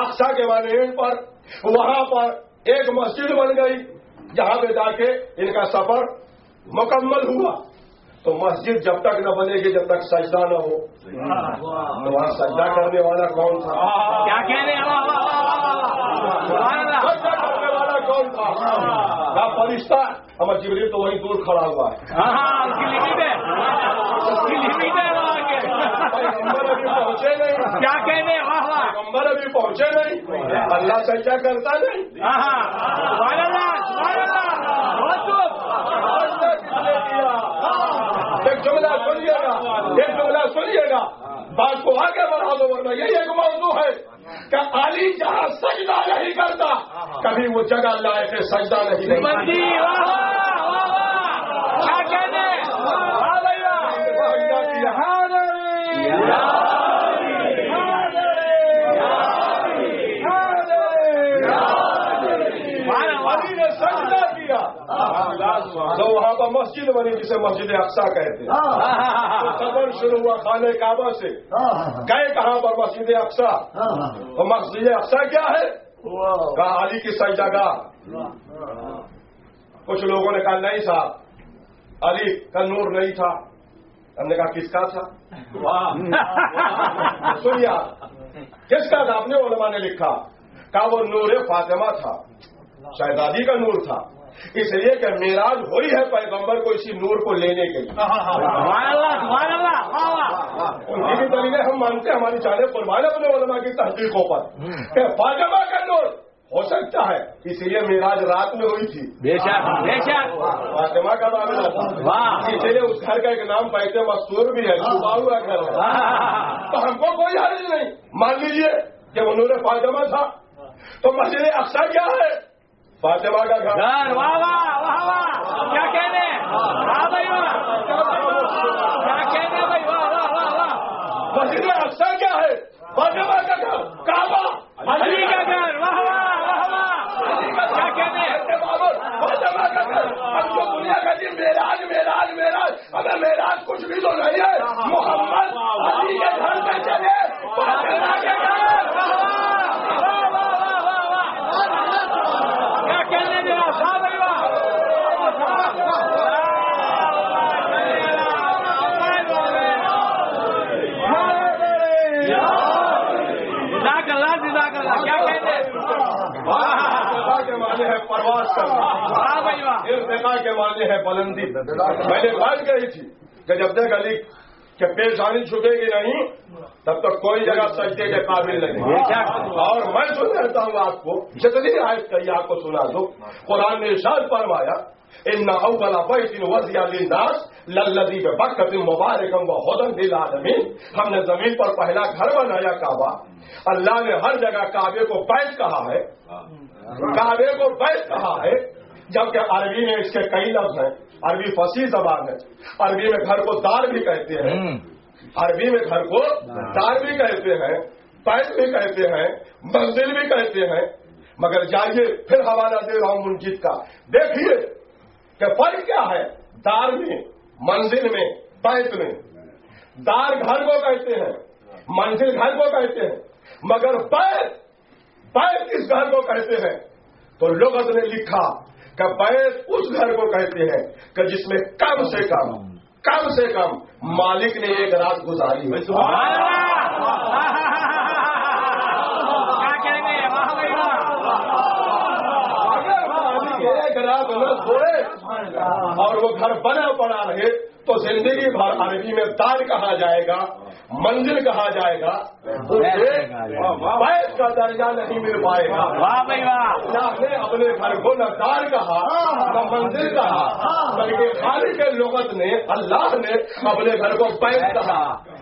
اقصی کے معنی پر وہاں پر ایک مسجد بن گئی جہاں پہ جا کے ان کا سفر مکمل ہوا. تو مسجد جب تک نہ بنے گی جب تک سجدہ نہ ہو. تو وہاں سجدہ کرنے والا کون تھا؟ کیا کہہ رہے ہیں؟ سجدہ کرنے والا کون تھا؟ فرشتہ. ہمارا جبریل تو وہیں دور کھڑا ہوا ہے. پیغمبر ابھی پہنچے نہیں. کیا کہنے؟ پیغمبر ابھی پہنچے نہیں. اللہ سجدہ کرتا نہیں. ایک جملہ سنیے گا, بات کو آگے بڑھا دو, ورنہ یہی ایک موضوع ہے کہ علی جہاں سجدہ نہیں کرتا کبھی وہ جگہ لائق ہے سجدہ نہیں. سجدہ کیا تو وہاں پر مسجد بنی جسے مسجد اقصی کہتے ہیں. سفر شروع ہوا خانہ کعبہ سے. گئے کہاں پر؟ مسجد اقصی. تو مسجد اقصی کیا ہے؟ کہا علی کی سجدہ گاہ. کچھ لوگوں نے کہا نہیں صاحب علی کا نور نہیں تھا. ہم نے کہا کس کا تھا؟ سنیا کس کا تھا؟ اپنے علماء نے لکھا. کہا وہ نور فاطمہ تھا, شہزادی کا نور تھا. اس لیے کہ معراج ہوئی ہے پیغمبر کو اسی نور کو لینے کے لیے. ان کی بھی دلیلیں ہم مانتے ہیں, ہماری چاہے قربان اپنے علماء کی تحقیقوں پر کہ فاطمہ کا نور ہو سکتا ہے, اس لیے معراج رات میں ہوئی تھی. بے شک فاطمہ کا معاملہ تھا, اس لیے اس گھر کا ایک نام بیت مستور بھی ہے, چھپا ہوا گھر ہے. تو ہم کو کوئی حرج نہیں, مان لیجیے کہ وہ نور فاطمہ تھا. تو مسجد اقصی کیا ہے؟ فاطمہ کا گھر. کیا کہنے؟ مسجد اقصی کیا ہے؟ فاطمہ کا گھر. کعبہ علی کا گھر. کیا کہنے؟ فاطمہ کا گھر. ہم جو دنیا کا جی معراج معراج معراج, ہمیں معراج کچھ بھی تو نہیں ہے. محمد علی کے گھر پہ چلے, فاطمہ کے گھر. کے معنی ہے پرواز کرنا, ارتقاء کے معنی ہے بلندی. میں نے بات کہی تھی کہ جب تک علی کہ پیشانی چھپے گی نہیں تب تک کوئی جگہ سجدے کے قابل نہیں. اور میں سناتا ہوں آپ کو, جتنی آیت کہی آپ کو سنا دو. قرآن نے ارشاد فرمایا ان اول بیت وضع للناس للذی ببکۃ مبارکا وہدی للعالمین. ہم نے زمین پر پہلا گھر بنایا کعبہ. اللہ نے ہر جگہ کعبے کو بیت کہا ہے, کعبے کو بیت کہا ہے, جبکہ عربی میں اس کے کئی لفظ ہیں. عربی فصیح زبان ہے. عربی میں گھر کو دار بھی کہتے ہیں, عربی میں گھر کو دار بھی کہتے ہیں, بیت بھی کہتے ہیں, منزل بھی کہتے ہیں. مگر جائیے پھر حوالہ دے رہا ہوں منجد کا, دیکھیے کہ فرق کیا ہے دار میں, منزل میں, بیت میں. دار گھر کو کہتے ہیں, منزل گھر کو کہتے ہیں, مگر بیت کس گھر کو کہتے ہیں؟ تو لغت نے لکھا کہ بیت اس گھر کو کہتے ہیں کہ جس میں کم سے کم مالک نے ایک رات گزاری ہے. نہ چھوڑے اور وہ گھر بنا پڑا رہے تو زندگی بھر عربی میں دار کہا جائے گا، منزل کہا جائے گا، بیت کا درجہ نہیں مل پائے گا۔ اللہ نے اپنے گھر کو نہ دار کہا نہ منزل کہا، بلکہ خالق لغت نے اللہ نے اپنے گھر کو بیت کہا۔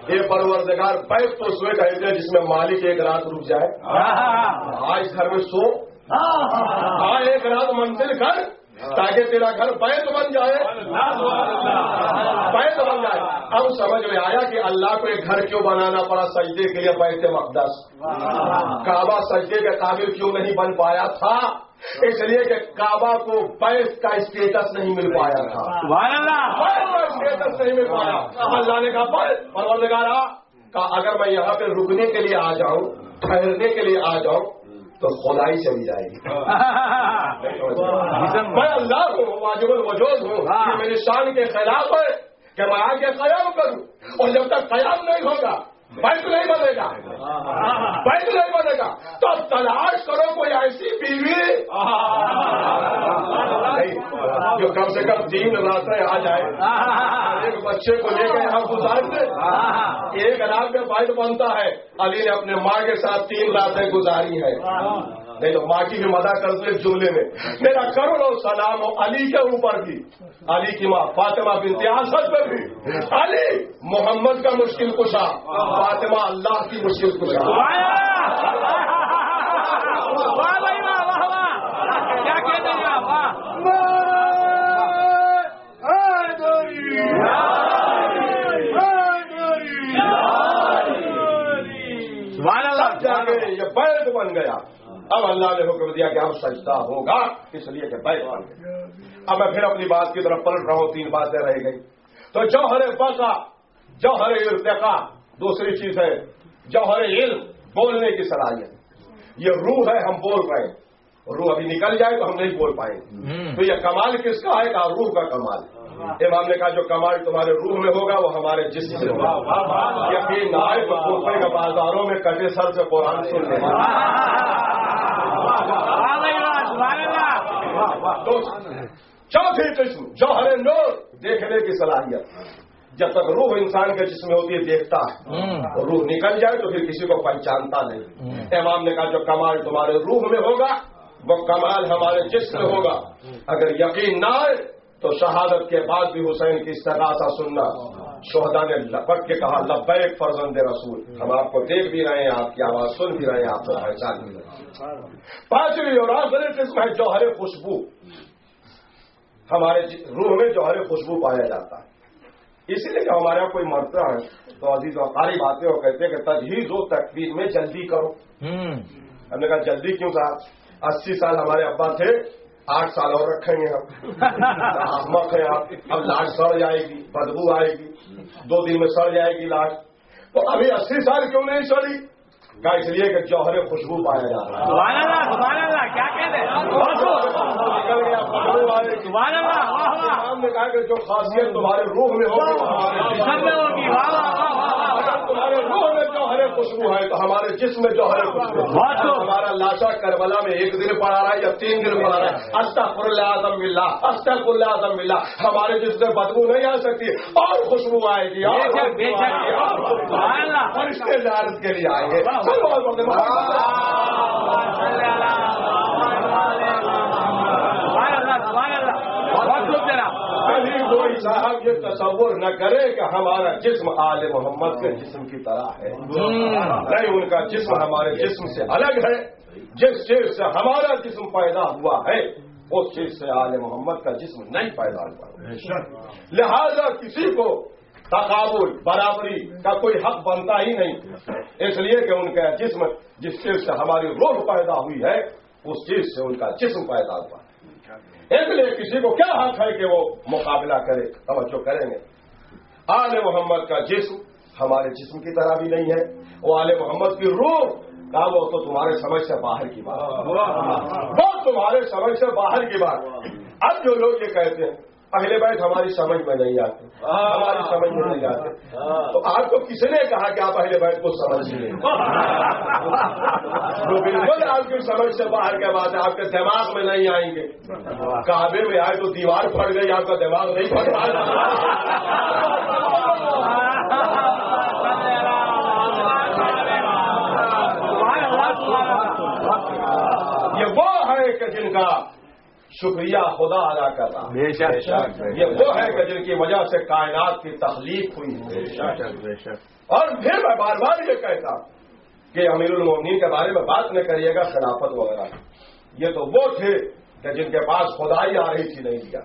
یہ پروردگار بیت تو سوئے کہتے ہیں جس میں مالک ایک رات رک جائے، آج گھر میں سو، ایک رات منزل کر تاکہ تیرا گھر بیت بن جائے، بیت بن جائے۔ اب سمجھ میں آیا کہ اللہ کو ایک گھر کیوں بنانا پڑا سجدے کے لیے بیت مقدس، کعبہ سجدے کے قابل کیوں نہیں بن پایا تھا؟ اس لیے کہ کعبہ کو بیت کا اسٹیٹس نہیں مل پایا تھا، بیت کا اسٹیٹس نہیں مل پایا۔ اللہ نے کہا بیت پروردگارا کا اگر میں یہاں پہ رکنے کے لیے آ جاؤں، ٹھہرنے کے لیے آ جاؤں تو خدائی چلی جائے گی۔ میں اللہ ہوں، واجب الوجود ہوں، یہ میری شان کے خلاف ہے کہ میں آگے قیام کروں، اور جب تک قیام نہیں ہوگا بیت نہیں بنے گا، بیت نہیں بنے گا۔ تو اب تلاش کرو کوئی ایسی بیوی جو کم سے کم 3 راتیں آ جائے، ایک بچے کو لے کے یہاں گزار دے۔ ایک رات میں بیت بنتا ہے، علی نے اپنے ماں کے ساتھ 3 راتیں گزاری ہیں۔ نہیں تو ماں کی بھی مدع کر دو ایک جملے میں، میرا کروڑوں سلام ہو علی کے اوپر بھی، علی کی ماں فاطمہ بنت اسد پہ بھی۔ علی محمد کا مشکل کشا، فاطمہ اللہ کی مشکل کشا۔ کیا کہتے ہیں آپ؟ یہ بیت بن گیا۔ اب اللہ نے حکم دیا کہ اب سجدہ ہوگا، اس لیے کہ بیت بن گیا۔ اب میں پھر اپنی بات کی طرف پلٹ رہا ہوں، 3 باتیں رہ گئی۔ تو جوہر بقا، جوہر ارتقا، دوسری چیز ہے جوہر علم، بولنے کی صلاحیت۔ یہ روح ہے، ہم بول رہے ہیں، روح ابھی نکل جائے تو ہم نہیں بول پائیں گے۔ تو یہ کمال کس کا ہے؟ کہا روح کا کمال۔ امام نے کہا جو کمال تمہارے روح میں ہوگا وہ ہمارے جسم سے ہوگا۔ یقین نہ آئے تو کوفے کے بازاروں میں کٹے سر سے قرآن سن لیں۔ چوتھی قسم جوہر نور، دیکھنے کی صلاحیت۔ جب تک روح انسان کے جسم میں ہوتی ہے دیکھتا ہے، روح نکل جائے تو پھر کسی کو پہچانتا نہیں۔ امام نے کہا جو کمال تمہارے روح میں ہوگا وہ کمال ہمارے جسم میں ہوگا۔ اگر یقین نہ آئے تو شہادت کے بعد بھی حسین کی استغاثہ سننا۔ شہداء نے لپٹ کے کہا لبیک فرزند رسول، ہم آپ کو دیکھ بھی رہے ہیں، آپ کی آواز سن بھی رہے ہیں، آپ کو پہچان بھی رہے ہیں۔ 5ویں اور آخری قسم ہے جوہر خوشبو۔ ہمارے روح میں جوہر خوشبو پایا جاتا ہے، اسی لیے کہ ہمارے یہاں کوئی مرتا ہے تو عزیز و اقارب آتے ہو کہتے ہیں کہ تجہیز و تکفیر میں جلدی کرو۔ ہم نے کہا جلدی کیوں صاحب؟ 80 سال ہمارے ابا تھے، 8 سال اور رکھیں گے ہم، احمق ہے آپ۔ اب لاش سڑ جائے گی، بدبو آئے گی، 2 دن میں سڑ جائے گی لاش، تو ابھی 80 سال کیوں نہیں سڑی؟ کہا اس لیے کہ جوہر خوشبو پایا جا رہا ہے۔ سبحان اللہ، سبحان اللہ، کیا کہتے ہیں؟ نکل گیا بدبو آئے گی۔ سبحان اللہ، واہ واہ۔ ہم نے کہا کہ جو خاصیت تمہارے روح میں ہوگی وہ ہمارے جسم میں ہوگی۔ اگر تمہارے روح میں جوہر خوشبو ہے تو ہمارے جسم میں جوہر خوشبو ہے۔ ہمارا لاشا کربلا میں 1 دن پڑا رہا ہے یا 3 دن پڑا رہا ہے، استغفر اللہ اعظم باللہ، استغفر اللہ اعظم باللہ، ہمارے جسم میں بدبو نہیں آ سکتی اور خوشبو آئے گی، اور فرشتے زیارت کے لیے آئیں گے۔ کبھی کوئی صاحب یہ تصور نہ کرے کہ ہمارا جسم آل محمد کے جسم کی طرح ہے، نہیں، ان کا جسم ہمارے جسم سے الگ ہے۔ جس چیز سے ہمارا جسم پیدا ہوا ہے اس چیز سے آل محمد کا جسم نہیں پیدا ہوا، لہذا کسی کو تقابل برابری کا کوئی حق بنتا ہی نہیں، اس لیے کہ ان کا جسم جس چیز سے ہماری روح پیدا ہوئی ہے اس چیز سے ان کا جسم پیدا ہوا ہے۔ اس لیے کسی کو کیا حق ہے کہ وہ مقابلہ کرے؟ توجہ کریں گے، آل محمد کا جسم ہمارے جسم کی طرح بھی نہیں ہے، وہ آل محمد کی روح کا وہ تو تمہارے سمجھ سے باہر کی بات، وہ تمہارے سمجھ سے باہر کی بات۔ اب جو لوگ یہ کہتے ہیں اہل بیت ہماری سمجھ میں نہیں آتے، ہماری سمجھ میں نہیں آتے. تو آپ کو کس نے کہا کہ آپ اہل بیت کو سمجھیے؟ جو بالکل آپ کی سمجھ سے باہر کے بات ہے، آپ کے دماغ میں نہیں آئیں گے. کعبے میں آئے تو دیوار پھٹ گئی، آپ کا دماغ نہیں پھٹ رہا. یہ وہ ہے کہ جن کا شکریہ خدا ادا کرنا، یہ وہ ہے کہ جن کی وجہ سے کائنات کی تخلیق ہوئی ہے. اور پھر میں بار بار یہ کہتا کہ امیر المومنین کے بارے میں بات نہ کریے گا خلافت وغیرہ. یہ تو وہ تھے کہ جن کے پاس خدائی آ رہی تھی، نہیں دیا.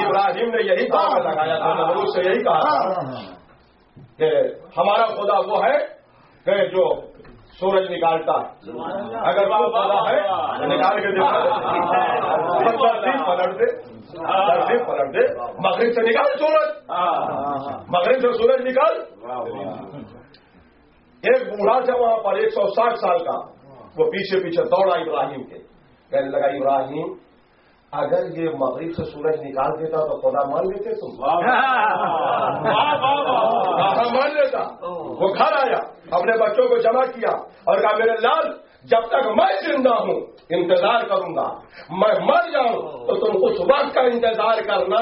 ابراہیم نے یہی کام لگایا تھا، نمرود سے یہی کہا تھا کہ ہمارا خدا وہ ہے کہ جو سورج نکالتا ہے، اگر وہ خدا ہے نکال کے پلٹ دے، مغرب سے نکال سورج، مغرب سے سورج نکال. ایک بوڑھا تھا وہاں پر 160 سال کا، وہ پیچھے پیچھے دوڑا ابراہیم کے، کہنے لگا ابراہیم اگر یہ مغرب سے سورج نکال دیتا تو خدا مان لیتے تم؟ مان لیتا. وہ گھر آیا، اپنے بچوں کو جمع کیا اور کہا میرے لال جب تک میں زندہ ہوں انتظار کروں گا، میں مر جاؤں تو تم اس وقت کا انتظار کرنا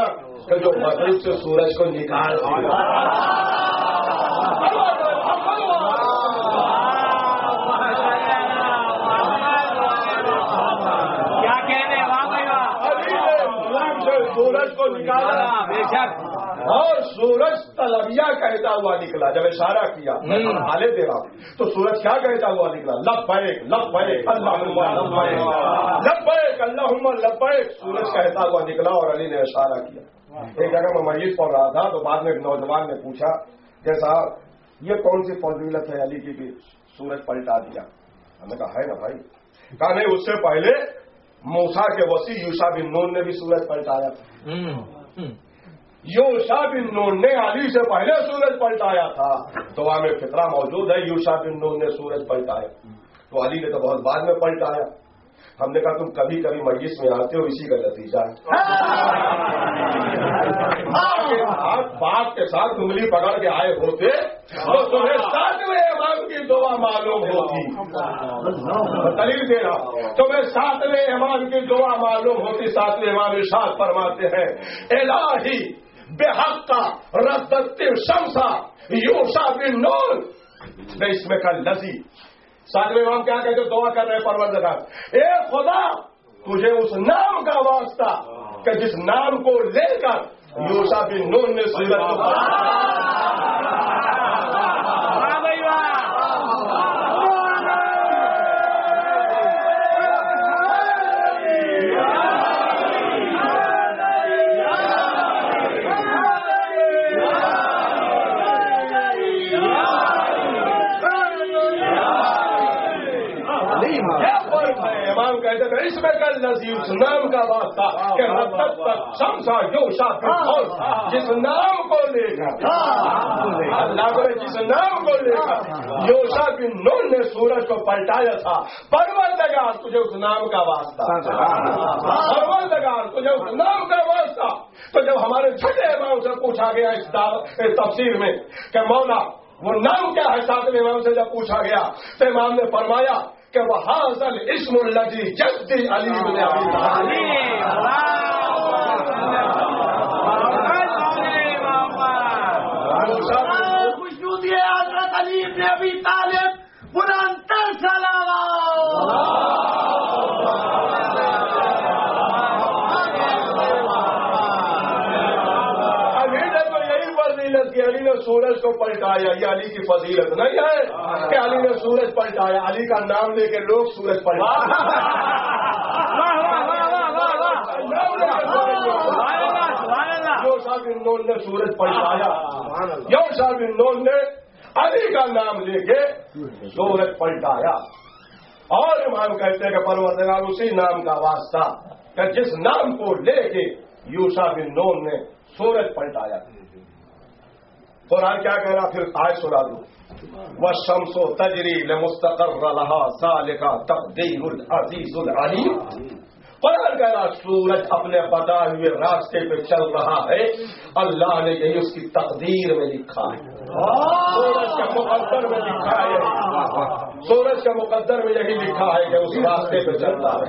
کہ جو مغرب سے سورج کو نکال دیا. سورج کو نکالا اور سورج تلبیہ کہتا ہوا نکلا. جب اشارہ کیا حالے دے رہا تو سورج کیا کہتا ہوا نکلا؟ لبیک لبیک اللہم لبیک لبیک اللہم لبیک. سورج کہتا ہوا نکلا اور علی نے اشارہ کیا. ایک جگہ میں میت پڑھ رہا تھا تو بعد میں ایک نوجوان نے پوچھا کہ صاحب یہ کون سی فضیلت ہے علی کی کہ سورج پلٹا دیا؟ ہم نے کہا ہے نا بھائی. کہا نہیں، اس سے پہلے موسیٰ کے وسیع یوشع بن نون نے بھی سورج پلٹایا تھا. یوشع بن نون نے علی سے پہلے سورج پلٹایا تھا. دعا میں فطرہ موجود ہے یوشع بن نون نے سورج پلٹایا، تو علی نے تو بہت بعد میں پلٹایا. ہم نے کہا تم کبھی کبھی مجلس میں آتے ہو، اسی کا نتیجہ ہے. باپ کے ساتھ انگلی پکڑ کے آئے ہوتے تو تمہیں 7ویں امام کی دعا معلوم ہوتی. دلیل دے رہا تمہیں 7ویں امام کی دعا معلوم ہوتی. 7ویں امام ارشاد فرماتے ہیں الہی بحق کا ردت شمسا یوشع بن نون میں اس میں کا لذی. 7ویں امام کیا کہتے دعا کر رہے ہیں پروردگار اے خدا تجھے اس نام کا واسطہ کہ جس نام کو لے کر یوشع بن نون نے سورج کو اس میں کل نظیر اس نام کا واسطہ کہ شمسا یوشع بن نون جس نام کو لے کر اللہ کو جس نام کو لے کر یوشع بن نون نے سورج کو پلٹایا تھا. پروردگار تجھے اس نام کا واسطہ، پروردگار تجھے اس نام کا واسطہ. تو جب ہمارے چھٹے امام سے پوچھا گیا اس تفسیر میں کہ مولا وہ نام کیا ہے 7ویں امام سے جب پوچھا گیا تو امام نے فرمایا کہ وہ حاصل اسم الذی جدی علی بن ابی طالب. خوشنودی حضرت علی بن ابی طالب بلند علی نے سورج کو پلٹایا. یہ علی کی فضیلت نہیں ہے کہ علی نے سورج پلٹایا. علی کا نام لے کے لوگ سورج پلٹائے. یوشع بن نون نے سورج پلٹایا. یوشع بن نون نے علی کا نام لے کے سورج پلٹایا. اور امام کہتے ہیں کہ پروردگار اسی نام کا واسطہ کہ جس نام کو لے کے یوشع بن نون نے سورج پلٹایا. قرآن کیا کہہ رہا؟ پھر آیت سنا دوں. والشمس تجری لمستقر لها ذلك تقدیر العزیز العلیم. فرق گیا سورج اپنے بتائے ہوئے راستے پہ چل رہا ہے، اللہ نے یہی اس کی تقدیر میں لکھا ہے، سورج کے مقدر میں لکھا ہے، سورج کے مقدر میں یہی لکھا ہے کہ اس راستے پہ چلتا ہے۔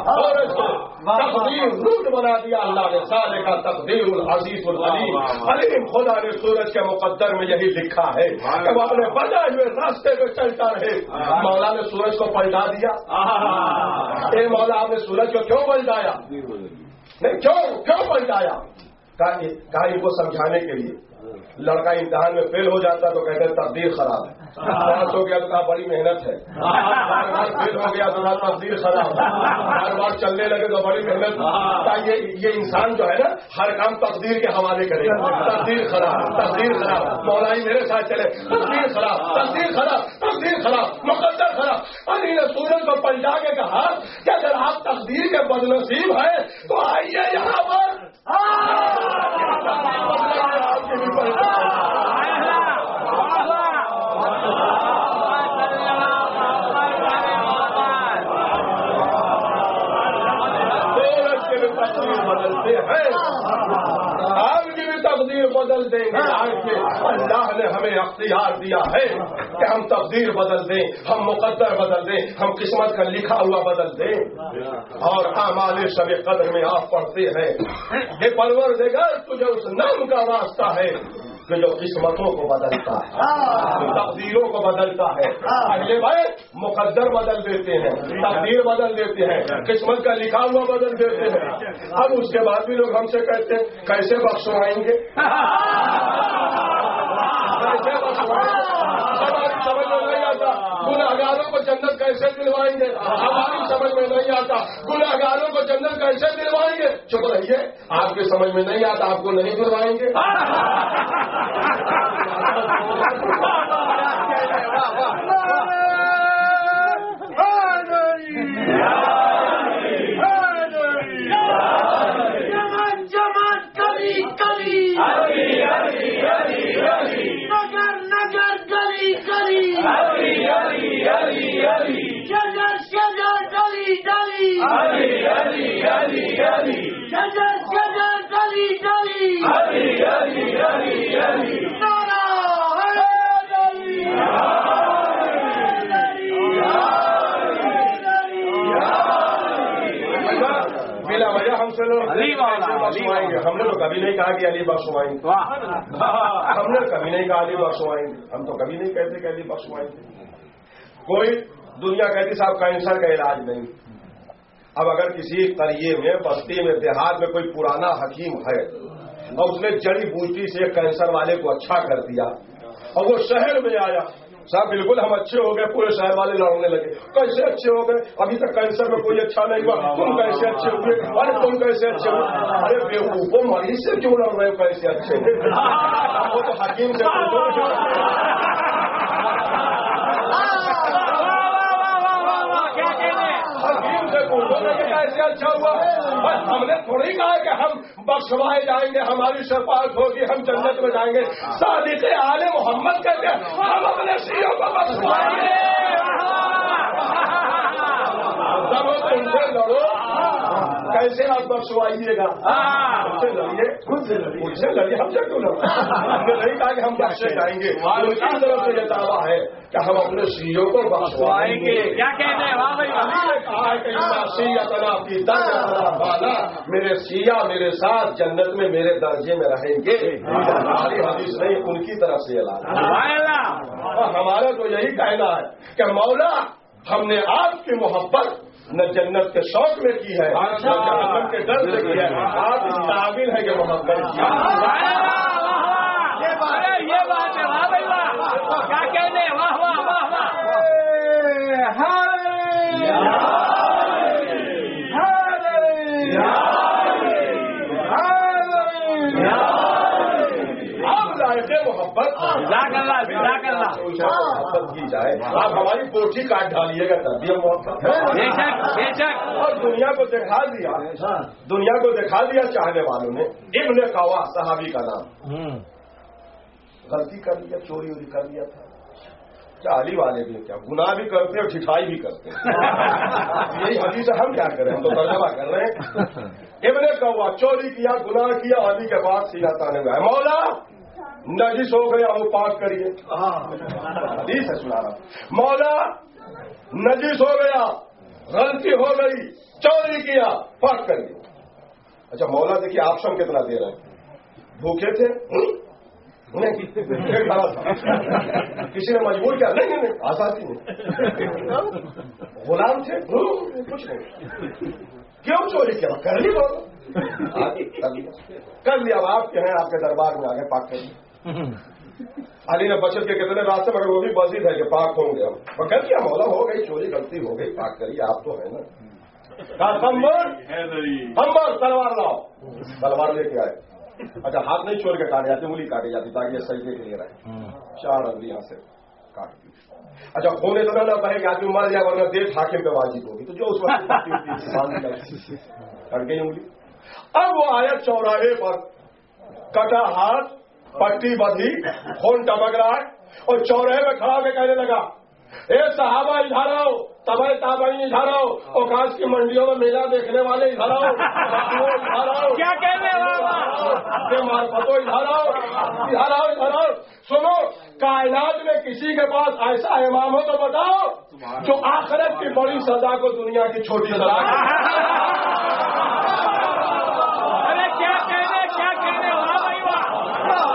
سورج کو تقدیر روٹ بنا دیا اللہ نے، سارے کا تقدیر العزیز العلیم، علیم خدا نے سورج کے مقدر میں یہی لکھا ہے کہ وہ اپنے بتائے ہوئے راستے پہ چلتا رہے۔ مولا نے سورج کو پلٹا دیا، اے مولا آپ نے سورج کو کیوں پلٹایا؟ نہیں کیوں پلٹایا؟ کہا ان کو سمجھانے کے لیے۔ لڑکا امتحان میں فیل ہو جاتا تو کہتے ہیں تقدیر خراب ہے، پاس ہو گیا تو کہا بڑی محنت ہے، بار بار فیل ہو گیا تو کہا تقدیر خراب ہے، بار بار چلنے لگے تو بڑی محنت۔ یہ انسان جو ہے نا ہر کام تقدیر کے حوالے کرے گا، تقدیر خراب، تقدیر خراب، مولا ہی میرے ساتھ چلے، تقدیر خراب، تقدیر خراب، تقدیر خراب، مقدر خراب۔ علی نے سورج کو پلٹا کے کہا کہ اگر آپ تقدیر کے بدنصیب ہیں تو آئیے یہاں پر، بدلتے ہیں، آپ کی بھی تقدیر بدل دیں گے۔ اللہ نے ہمیں اختیار دیا ہے کہ ہم تقدیر بدل دیں، ہم مقدر بدل دیں، ہم قسمت کا لکھا ہوا بدل دیں۔ اور اعمال شب قدر میں آپ پڑھتے ہیں کہ پروردگار تجھے اس نام کا واسطہ ہے کہ جو قسمتوں کو بدلتا ہے، تقدیروں کو بدلتا ہے۔ اگلے بھائی مقدر بدل دیتے ہیں، تقدیر بدل دیتے ہیں، قسمت کا لکھا ہوا بدل دیتے ہیں۔ اب اس کے بعد بھی لوگ ہم سے کہتے ہیں کیسے بخشوائیں گے، کیسے بخشوائیں گے؟ ہماری سمجھ میں نہیں آتا گنہگاروں کو جنت کیسے دلوائیں گے، ہماری سمجھ میں نہیں آتا گنہگاروں کو جنت کیسے دلوائیں گے۔ چپ رہیے، آپ کی سمجھ میں نہیں آتا، آپ کو نہیں دلوائیں گے۔ بلا وجہ ہم سے لوگ بخشوائیں گے، ہم نے تو کبھی نہیں کہا کہ علی بخشوائیں گے، ہم نے کبھی نہیں کہا علی بخشوائیں گے، ہم تو کبھی نہیں کہتے کہ علی بخشوائیں گے۔ کوئی دنیا کہتی صاحب کینسر کا علاج نہیں۔ اب اگر کسی قریے میں بستی میں دیہات میں کوئی پرانا حکیم ہے اور اس نے جڑی بوٹی سے کینسر والے کو اچھا کر دیا اور وہ شہر میں آیا، صاحب بالکل ہم اچھے ہو گئے، پورے شہر والے لڑنے لگے، کیسے اچھے ہو گئے؟ ابھی تک کینسر میں کوئی اچھا نہیں ہوا، تم کیسے اچھے ہوئے؟ ارے تم کیسے اچھے ہوئے؟ ارے بیوقوفوں مریض سے کیوں لڑ رہے ہو؟ کیسے اچھے ہوئے؟ وہ تو حکیم سے کیسے اچھا ہوا؟ ہم نے تھوڑی کہا کہ ہم بخشوائے جائیں گے، ہماری شفاعت ہوگی، ہم جنت میں جائیں گے۔ صادق آل محمد کہتے ہیں ہم اپنے شیعوں کو بخشوائیں گے۔ جب ان سے لڑو کیسے آپ بخشوائیے گا؟ ان سے لڑیے، خود سے لڑیے، ان سے لڑیے، ہم سے کیوں لڑیں؟ ہم نے نہیں کہا کہ ہم بخشے جائیں گے، ان کی طرف سے یہ دعویٰ ہے کہ ہم اپنے شیعوں کو بخشوائیں گے۔ کیا کہتے ہیں؟ واہ بھائی، علی نے کہا کہ بالا میرے شیعہ میرے ساتھ جنت میں میرے درجے میں رہیں گے۔ ہماری حدیث نہیں، ان کی طرف سے اعلان۔ اور ہمارا تو یہی کہنا ہے کہ مولا ہم نے آپ کی محبت نہ جنت کے شوق میں کی ہے نہ جہنم کے ڈر سے کی ہے، آپ اس قابل ہے کہ محبت کی۔ یہ بات ہے، واہ بھائی واہ، کیا کہتے ہیں؟ واہ واہ واہ واہ۔ محبت کی جائے، آپ ہماری کوٹھی کاٹ ڈالیے گا تب بھی ہم محبت۔ اور دنیا کو دکھا دیا، دنیا کو دکھا دیا چاہنے والوں نے۔ ابن قوا صحابی کا نام، غلطی کر لیا، چوری ووری کر لیا تھا، کیا علی والے بھی کیا گناہ بھی کرتے ہیں اور ٹھٹائی بھی کرتے ہیں. یہی حدیث ہے. ہم کیا کریں, ہم تو ترجمہ کر رہے ہیں. ابن کوا چوری کیا, گناہ کیا, علی کے بعد سینہ تانے میں مولا نجس ہو گیا وہ پاک کریے. حدیث ہے سنا رہا. مولا نجس ہو گیا, غلطی ہو گئی, چوری کیا, پاک کریے. اچھا مولا دیکھیے آپشن کتنا دے رہے ہیں. بھوکے تھے کسی نے مجبور کیا, نہیں آزادی نہیں. غلام تھے کچھ نہیں, کیوں چوری کیا, کر لی بہت کر لیا. اب آپ کے ہیں, آپ کے دربار میں آگے پاک کر لی. علی نے بچت کے کتنے راستے, مگر وہ بھی بزید ہے کہ پاک ہوں گے. وہ کر دیا مولا ہو گئی چوری, غلطی ہو گئی, پاک کریے. آپ تو ہے نا. ہمبر تلوار لاؤ. تلوار لے کے آئے. اچھا ہاتھ نہیں چھوڑ کے کاٹے جاتے, انگلی کاٹی جاتی تاکہ یہ سجدے کے لیے رہے. 4 انگلی یہاں سے کاٹ دی. اچھا خون اتنا نہ بہے کہ آدمی مر جائے ورنہ دیکھ حاکم پہ واجب ہوگی, تو جو اس وقت کٹ گئی انگلی. اب وہ آیا چوراہے پر, کٹا ہاتھ, پٹی بدھی, خون ٹپک رہا ہے, اور چوراہے میں کھڑا کے کہنے لگا اے صحابہ ادھر آؤ, تبائی تابعین ادھر آؤ, اوقاف کی منڈیوں میں میلہ دیکھنے والے ادھر آؤ, ادھر آؤ, کیا کہنے مارفتوں ادھر آؤ, ادھر آؤ, ادھر آؤ. سنو, کائنات میں کسی کے پاس ایسا امام ہو تو بتاؤ جو آخرت کی بڑی سزا کو دنیا کی چھوٹی سزا. ارے کیا کہنے, کیا کہنے, واہ بھائی واہ,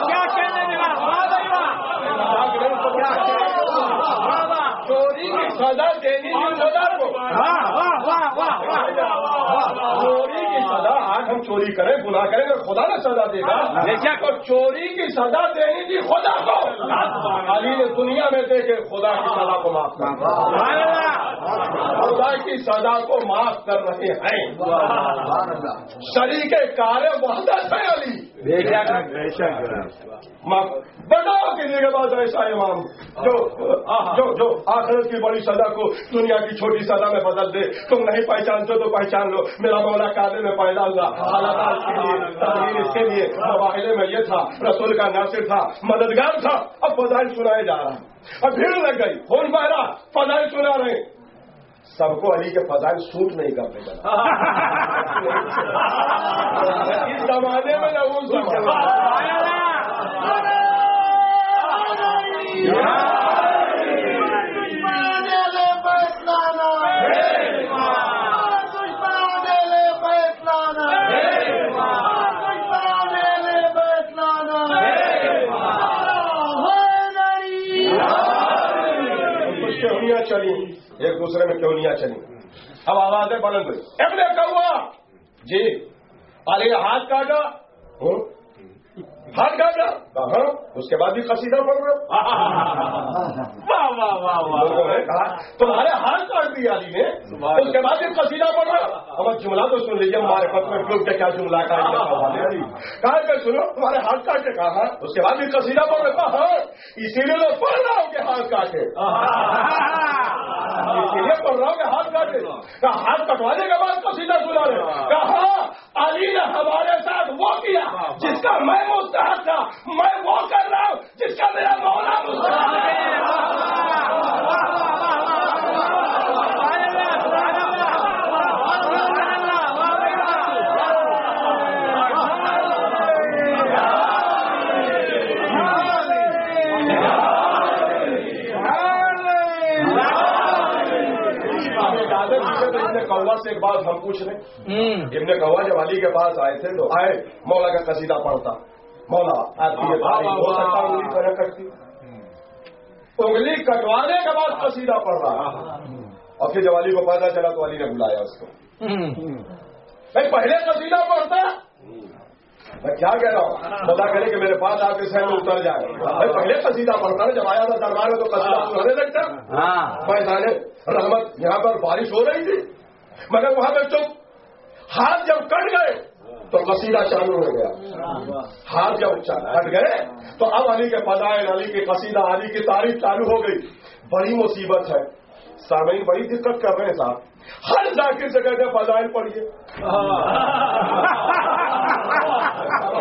کیا کہنے لگا, واہ بھائی واہ. چوری کی سزا دینی تھی خدا کو. چوری کی سزا, آج ہم چوری کریں, گناہ کریں تو خدا نے سزا دے گا. لیکن اور چوری کی سزا دینی تھی خدا کو. علی نے دنیا میں دے کے خدا کی سزا کو معاف کر, خدا کی سزا کو معاف کر رہے ہیں. شریک کار وحدت ہے علی. بتاؤ کسی کے پاس ایسا امام جو آخرت کی بڑی سزا کو دنیا کی چھوٹی سزا میں بدل دے. تم نہیں پہچانتے تو پہچان لو, میرا مولا کعبے میں پیدا ہوا, حالات کے لیے, تدبیر اس کے لیے, مواہلے میں یہ تھا, رسول کا ناصر تھا, مددگار تھا. اب فضائل سنائے جا رہا, اب بھیڑ لگ گئی, خون بہ رہا, فضائل سنا رہے. سب کو علی کے فضائل سوٹ نہیں کرتے بنا. اس زمانے میں نہ اس زمانے چلی, ایک دوسرے میں کیونیاں چلی. اب آوازیں بلند ہوئی. ابن کوا جی, علی نے ہاتھ کاٹا, ہاتھ کاٹا, اس کے بعد بھی قصیدہ پڑھ رہے. لوگوں نے کہا تمہارے ہاتھ کاٹ دیا علی نے, اس کے بعد بھی قصیدہ پڑھ رہا. ہمارا جملہ تو سن لیجیے, ہمارے پت میں کیوں کیا جملہ کا کہا کہ سنو تمہارے ہاتھ کاٹے, کہا اس کے بعد بھی قصیدہ پڑھ رہے. کہا اسی لیے تو پڑھ رہا ہوں کہ ہاتھ کاٹے, اسی لیے پڑھ رہا ہوں کہ ہاتھ کاٹے. کہا ہاتھ کٹوانے کے بعد قصیدہ سنا رہے. کہا علی نے ہمارے ساتھ وہ کیا جس کا میں مستحق تھا, میں وہ کر رہا ہوں جس کا میرا مولا مستحق ہے. کوا سے ایک بات ہم پوچھ رہے. ابن کوا جب علی کے پاس آئے تھے تو آئے, مولا کا قصیدہ پڑھتا. مولا آپ کی ہو سکتا انگلی تو نہ کٹتی, انگلی کٹوانے کے بعد قصیدہ پڑھ رہا. اور پھر جب علی کو پتا چلا تو علی نے بلایا اس کو. میں پہلے قصیدہ پڑھتا, میں کیا کہہ رہا ہوں, بتا کرے کہ میرے پاس آپ کے سہن میں اتر جائے. میں پہلے قصیدہ پڑھتا نا, جب آیا تھا دربار میں تو قصیدہ سنانے لگتا. فیضان رحمت یہاں پر بارش ہو رہی تھی, مگر وہاں پہ چپ. ہاتھ جب کٹ گئے تو قصیدہ چالو ہو گیا. ہاتھ جب کٹ گئے تو اب علی کے فضائل, علی کے قصیدہ, علی کی تعریف چالو ہو گئی. بڑی مصیبت ہے, سامعین بڑی دقت کر رہے ہیں صاحب. ہر ذاکر سے کہتے ہیں فضائل پڑھیے,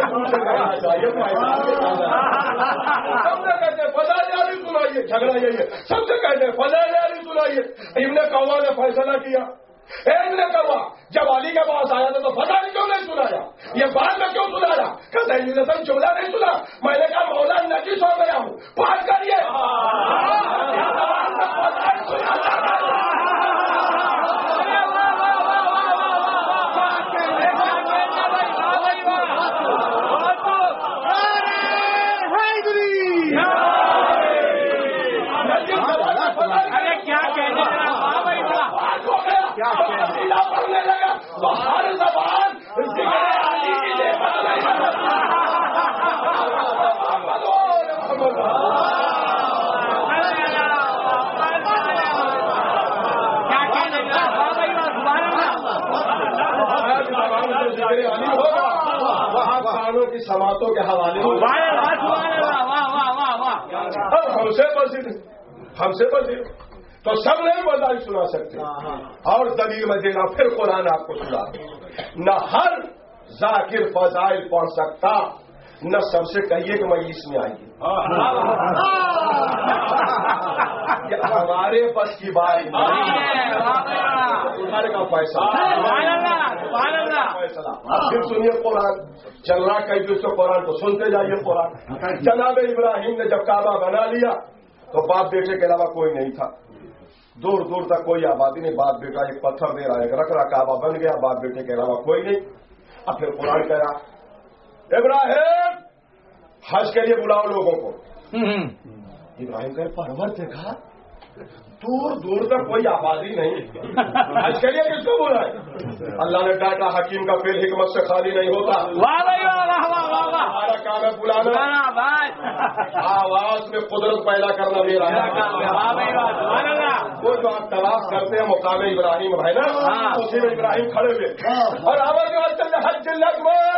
سب سے کہتے ہیں فضائل علی سنائیے. سنائیے جھگڑا یہی ہے سب سے کہتے ہیں فضائل علی سنائیے. ابن قوا نے فیصلہ کیا. ابن قوا جب علی کے پاس آیا تھا تو فضائل کیوں نہیں سنایا؟ یہ بعد میں کیوں سنایا؟ کہتے ہیں جملہ نہیں سنا. میں نے کہا مولا نجس ہو گیا ہوں بات کریے. پڑھنے لگا تو ہر زبان وہاں کانوں کی سماعتوں کے حوالے ہم سے بزید تو سب نہیں فضائل سنا سکتے. اور دلیل میں دینا پھر قرآن آپ کو سنا. نہ ہر ذاکر فضائل پڑھ سکتا نہ سب سے کہیے کہ مجلس میں آئیے. ہمارے بس کی بات تمہارے کا فیصلہ. پھر سنیے قرآن چل رہا کئی دن سے قرآن کو سنتے جائیے. قرآن جناب ابراہیم نے جب کعبہ بنا لیا تو باپ بیٹے کے علاوہ کوئی نہیں تھا. دور دور تک کوئی آبادی نہیں. باپ بیٹا ایک پتھر دے رہا ہے, ایک رکھ رہا, کعبہ بن گیا. باپ بیٹے کے علاوہ کوئی نہیں. اب پھر قرآن کہہ رہا ابراہیم حج کے لیے بلاؤ لوگوں کو. ابراہیم کہ پرور دیکھا دور دور تک کوئی آبادی نہیں, حج کے لیے کس کو بلائے؟ اللہ نے ڈاٹا حکیم کا فعل حکمت سے خالی نہیں ہوتا. ہمارا کام ہے بلانا, آواز میں قدرت پیدا کرنا میرا ہے. وہ جو آپ طواف کرتے ہیں مقام ابراہیم ہے نا, اسی میں ابراہیم کھڑے ہوئے اور آواز حج اکبر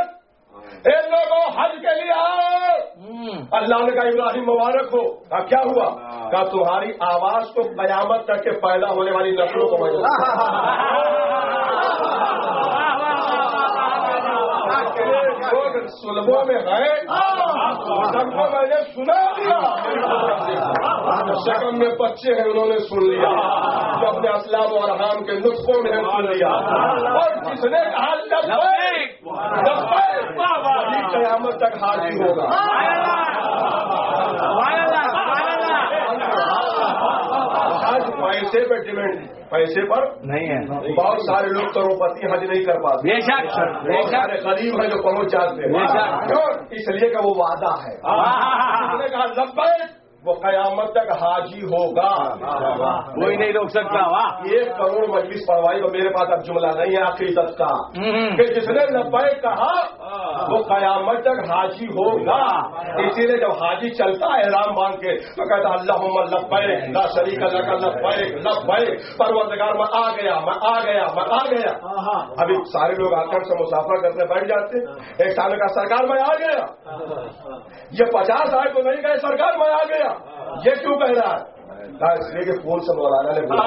ان لوگوں حج کے لیے آؤ. اللہ نے کہا ابراہیم مبارک ہو. کیا ہوا؟ کہا تمہاری آواز تو قیامت تک کے پیدا ہونے والی نسلوں کو مجھے سلبوں میں ہے سب کو میں نے سنا دیا. شکم میں بچے ہیں انہوں نے سن لیا, جو اپنے اسلام و ارحام کے نسخوں میں سن لیا. اور جس نے کہا قیامت تک حاضر ہوگا. آج پیسے پہ ڈیمانڈ پیسے پر نہیں ہے. بہت سارے لوگ کروڑپتی حج نہیں کر پاتے. بہت سارے غریب ہیں جو پہنچ جاتے ہیں. اس لیے کہ وہ وعدہ ہے. اس نے کہا لبیک وہ قیامت تک حاجی ہوگا, کوئی نہیں روک سکتا. 1 کروڑ مجلس پڑھوائی تو میرے پاس اب جملہ نہیں ہے عقیدت کا کہ جس نے لبیک کہا وہ قیامت تک حاجی ہوگا. اسی لیے جب حاجی چلتا ہے احرام باندھ کے تو کہتا اللہم لبیک لا شریک لک لبیک لبیک پروردگار میں آ گیا میں آ گیا میں آ گیا. ابھی سارے لوگ آکر سے مسافر کرتے بیٹھ جاتے. ایک سامنے کا سرکار میں آ گیا. یہ 50 آئے تو نہیں کہے سرکار میں آ گیا. یہ کیوں کہہ رہا ہے؟ اس لیے کہ فون سے مولانا نے بولا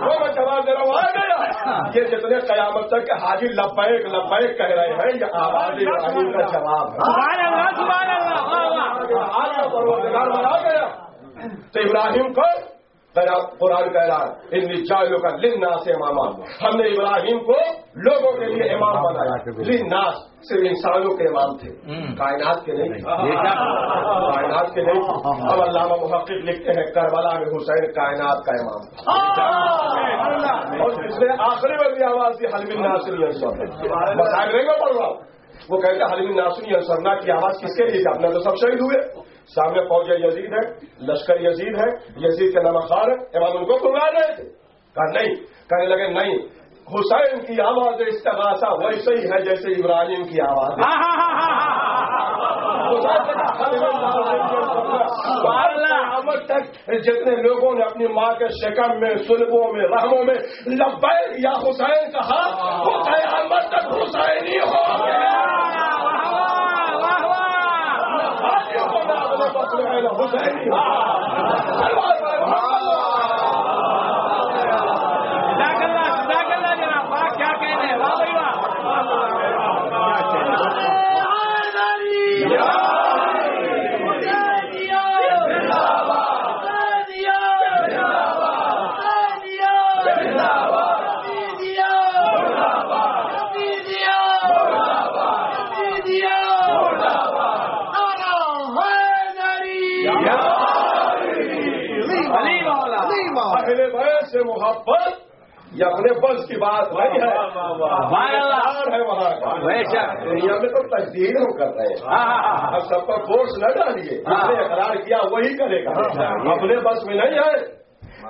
وہ میں جواب دے رہا ہوں آ گیا. یہ جتنے قیامت تک کہ حاجی لبیک لبیک کہہ رہے ہیں یہ آواز ابراہیم کا جواب ہے. پروردگار میں آ گیا. تو ابراہیم کو قرآن کہہ رہا ہے انی جاعلک للناس اماما. ہم نے ابراہیم کو لوگوں کے لیے امام بنایا. للناس صرف انسانوں کے امام تھے, کائنات کے نہیں. کائنات کے نہیں. اب علامہ محقق لکھتے ہیں کربلا میں حسین کائنات کا امام تھا. اور اس نے آخری میں بھی آواز دی حلیم الناصری انصر. مسائل نہیں میں پڑھ رہا ہوں. وہ کہتے ہیں حلیم الناصری انصرنا کی آواز کس کے لیے تھی؟ اپنے تو سب شہید ہوئے. سامنے فوج یزید ہے, لشکر یزید ہے, یزید کے نمخار ہے, امام ان کو بلا رہے تھے. کہا نہیں. کہنے لگے نہیں, حسین کی آواز استغاثہ ویسے ہی ہے جیسے ابراہیم کی آواز. قیامت تک جتنے لوگوں نے اپنی ماں کے شکم میں سلبوں میں رحموں میں لبیک یا حسین کہا وہ قیامت تک حسین ہی ہو گیا. اہل بیت سے محبت یہ اپنے بس کی بات نہیں ہے، ہے وہاں کا۔ دنیا میں تو تجدید ہم کر رہے ہیں، اب سب پر فورس نہ ڈالیے، جس نے اقرار کیا وہی کرے گا، اپنے بس میں نہیں ہے۔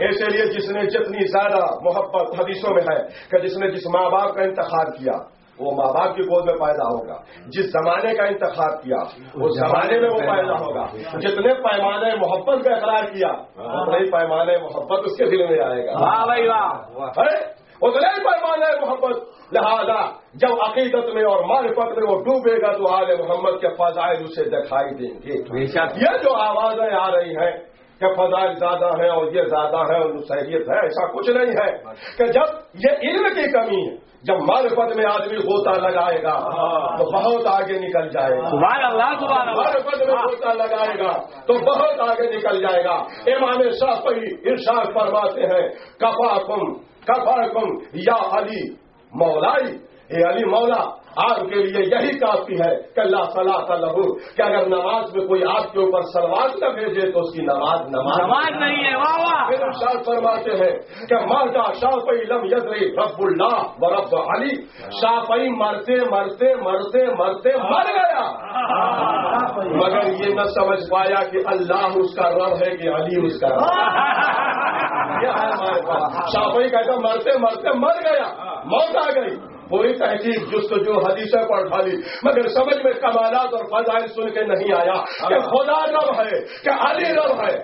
ایسے لیے جس نے جتنی زیادہ محبت حدیثوں میں ہے کہ جس نے جس ماں باپ کا انتخاب کیا وہ ماں باپ کی گود میں پیدا ہوگا، جس زمانے کا انتخاب کیا اس زمانے میں وہ پیدا ہوگا، جتنے پیمانے محبت کا اقرار کیا اتنے ہی پیمانے محبت اس کے دل میں آئے گا، اتنے ہی پیمانے محبت۔ لہذا جب عقیدت میں اور معرفت میں وہ ڈوبے گا تو آل محمد کے فضائل اسے دکھائی دیں گے۔ یہ جو آوازیں آ رہی ہیں کہ فضائل زیادہ ہیں اور یہ زیادہ ہے اور نصیحت ہے، ایسا کچھ نہیں ہے کہ جب یہ علم کی کمی ہے، جب معرفت میں آدمی غوطہ لگائے گا تو بہت آگے نکل جائے گا، معرفت میں غوطہ لگائے گا تو بہت آگے نکل جائے گا۔ امام شافعی ارشاد فرماتے ہیں کفاکم یا علی مولائی، اے علی مولا آپ کے لیے یہی کافی ہے کہ اللہ صلاۃ لہو، کہ اگر نماز میں کوئی آپ کے اوپر سلوات نہ بھیجے تو اس کی نماز نہیں ہے۔ پھر ارشاد فرماتے ہیں کہ ماتا شافعی لم یدری رب اللہ و رب علی، شافعی مرتے مرتے مرتے مرتے مر گیا مگر یہ نہ سمجھ پایا کہ اللہ اس کا رب ہے کہ علی اس کا رب ہے۔ ہمارے پاس شافعی کہتا مرتے مرتے مر گیا، موت آ گئی، پوری تحقیق جستجو حدیثیں پڑھ ڈالی مگر سمجھ میں کمالات اور فضائل سن کے نہیں آیا کہ خدا رب ہے کہ علی رب ہے۔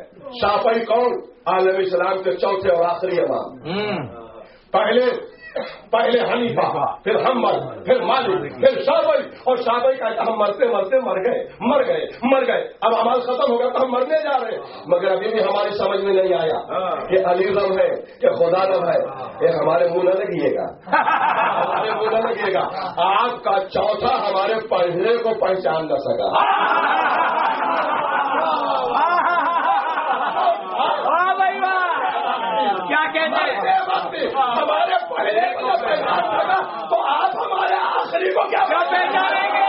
شافعی کون؟ عالم اسلام کے چوتھے اور آخری امام، پہلے حنیفہ، پھر حنبل، پھر مالک، پھر شافعی، اور شافعی کہتا ہم مرتے مرتے مر گئے۔ اب عمل ختم ہو گیا تو ہم مرنے جا رہے ہیں مگر ابھی بھی ہماری سمجھ میں نہیں آیا کہ علی رب ہے کہ خدا رب ہے۔ یہ ہمارے منہ نہ لگیے گا، ہمارے منہ نہ لگیے گا۔ آپ کا چوتھا ہمارے پڑھنے کو پہچان نہ سکا۔ کیا کہتے ہیں ہمارے پہلے کو پہچان سکا تو آپ ہمارے آخری کو کیا پہچانیں گے؟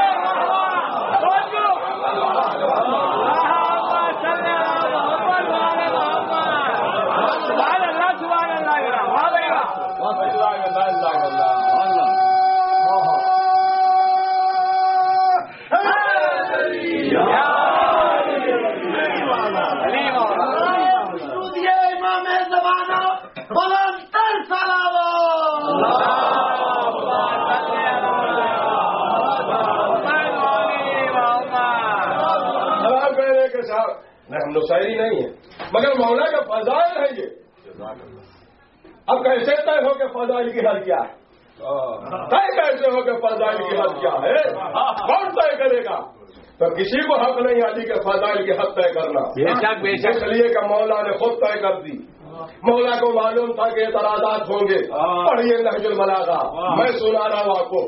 ہم شاعری نہیں ہے مگر مولا کا فضائل ہے یہ۔ اب کیسے طے ہو کہ فضائل کی حد کیا ہے؟ طے کیسے ہو کہ فضائل کی حد کیا ہے؟ کون طے کرے گا؟ تو کسی کو حق نہیں علی کے فضائل کی حد طے کرنا، اس لیے کہ مولا نے خود طے کر دی۔ مولا کو معلوم تھا کہ اعتراضات ہوں گے، پڑھیے نہج البلاغہ، میں سنا رہا ہوں آپ کو۔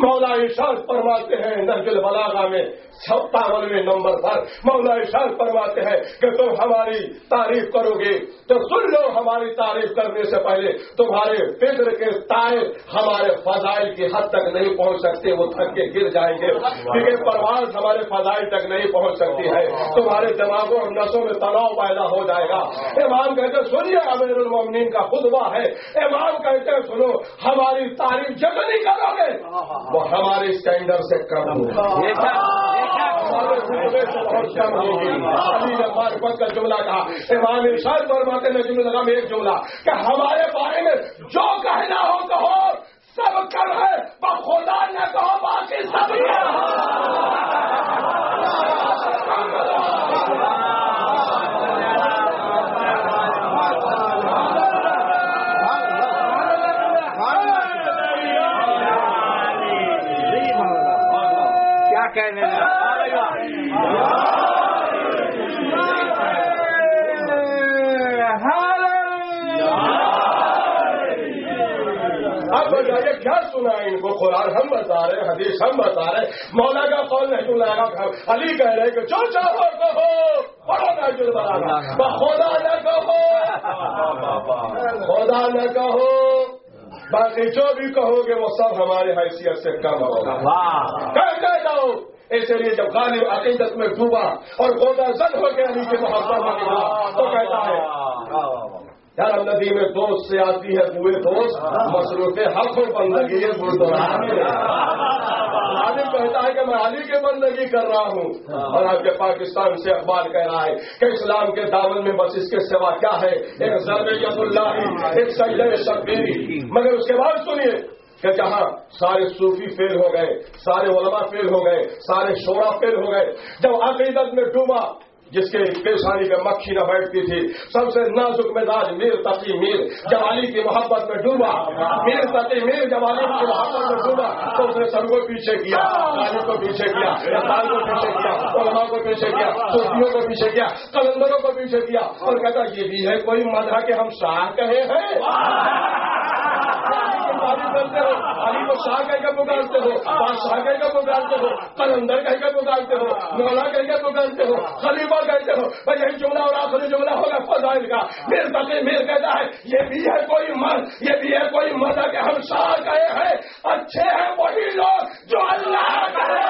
مولا ارشاد فرماتے ہیں نہج البلاغہ میں 57ویں نمبر پر مولا ارشاد فرماتے ہیں کہ تم ہماری تعریف کرو گے تو سن لو، ہماری تعریف کرنے سے پہلے تمہارے فکر کے تائر ہمارے فضائل کی حد تک نہیں پہنچ سکتے، وہ تھک کے گر جائیں گے، کیونکہ پرواز ہمارے فضائل تک نہیں پہنچ سکتی ہے، تمہارے دماغوں اور نسوں میں تناؤ پیدا ہو جائے گا۔ امام کہتے سنیے، امیر المومنین کا خطبہ ہے، امام کہتے ہیں سنو، ہماری تعریف جتنی کرو گے وہ ہمارے اسٹینڈرڈ سے کم ہوگا، علی نے معرفت کا جملہ کہا۔ امام ارشاد فرماتے ہیں نجم الغم میں ایک جملہ کہ ہمارے بارے میں جو کہنا ہو کہو، سب کر ہے خدا نے کہو، باقی سب کہنے اب بجائے کیا سنا ان کو؟ قرآن ہم بتا رہے، حدیث ہم بتا رہے، مولا کا قول نہیں سنا گا، علی کہہ رہے کہ جو چاہو کہو، پڑھو نہج البلاغہ، خدا نہ کہو، خدا نہ کہو، باقی جو بھی کہو گے وہ سب ہماری حیثیت سے کم ہوگا، کہتے جاؤ۔ اس لیے جب غالب عقیدت میں ڈوبا اور غوطہ زد ہو کے علی کے محبت میں نکلا تو کہتے دیتا ہے. یار ندی میں دوست سے آتی ہے بوئے دوست, مصروف حق و بندگی ہے عالم کہتا ہے کہ میں علی کی بندگی کر رہا ہوں, اور آپ کے پاکستان سے اخبار کہہ رہا ہے کہ اسلام کے دامن میں بس اس کے سوا کیا ہے, ایک ضرب ید اللہ, ایک سجدہ شبیری. مگر اس کے بعد سنیے کہ جہاں سارے صوفی فیل ہو گئے, سارے علماء فیل ہو گئے, سارے شورا فیل ہو گئے, جب عقیدت میں ڈوبا جس کے پیشانی پہ مکھی نہ بیٹھتی تھی, سب سے نازک مزاج میر تقی میر جب علی کی محبت میں ڈوبا, میر تقی میر جب علی کی محبت میں ڈوبا تو اس نے سب کو پیچھے کیا, علی کو پیچھے کیا, رسال کو پیچھے کیا, علماء کو پیچھے کیا, صوفیوں کو پیچھے کیا, قلندروں کو پیچھے کیا, اور کہتا یہ بھی ہے کوئی مذہب کہ ہم شاہ کہے ہیں. کرتے ہو علی کو شاہ کہہ کے پکارتے ہو, بادشاہ کہہ کے پکارتے ہو, قلندر کہہ کے پکارتے ہو, مولا کہہ کے پکارتے ہو, خلیفہ کہتے ہو. بھائی یہی جملہ اور آخری جملہ ہوگا فضائل کا. میر تقی میر کہتا ہے یہ بھی ہے کوئی مرد, یہ بھی ہے کوئی مذہب کہ ہم شاہ کہے ہیں. اچھے ہیں وہی لوگ جو اللہ کہے.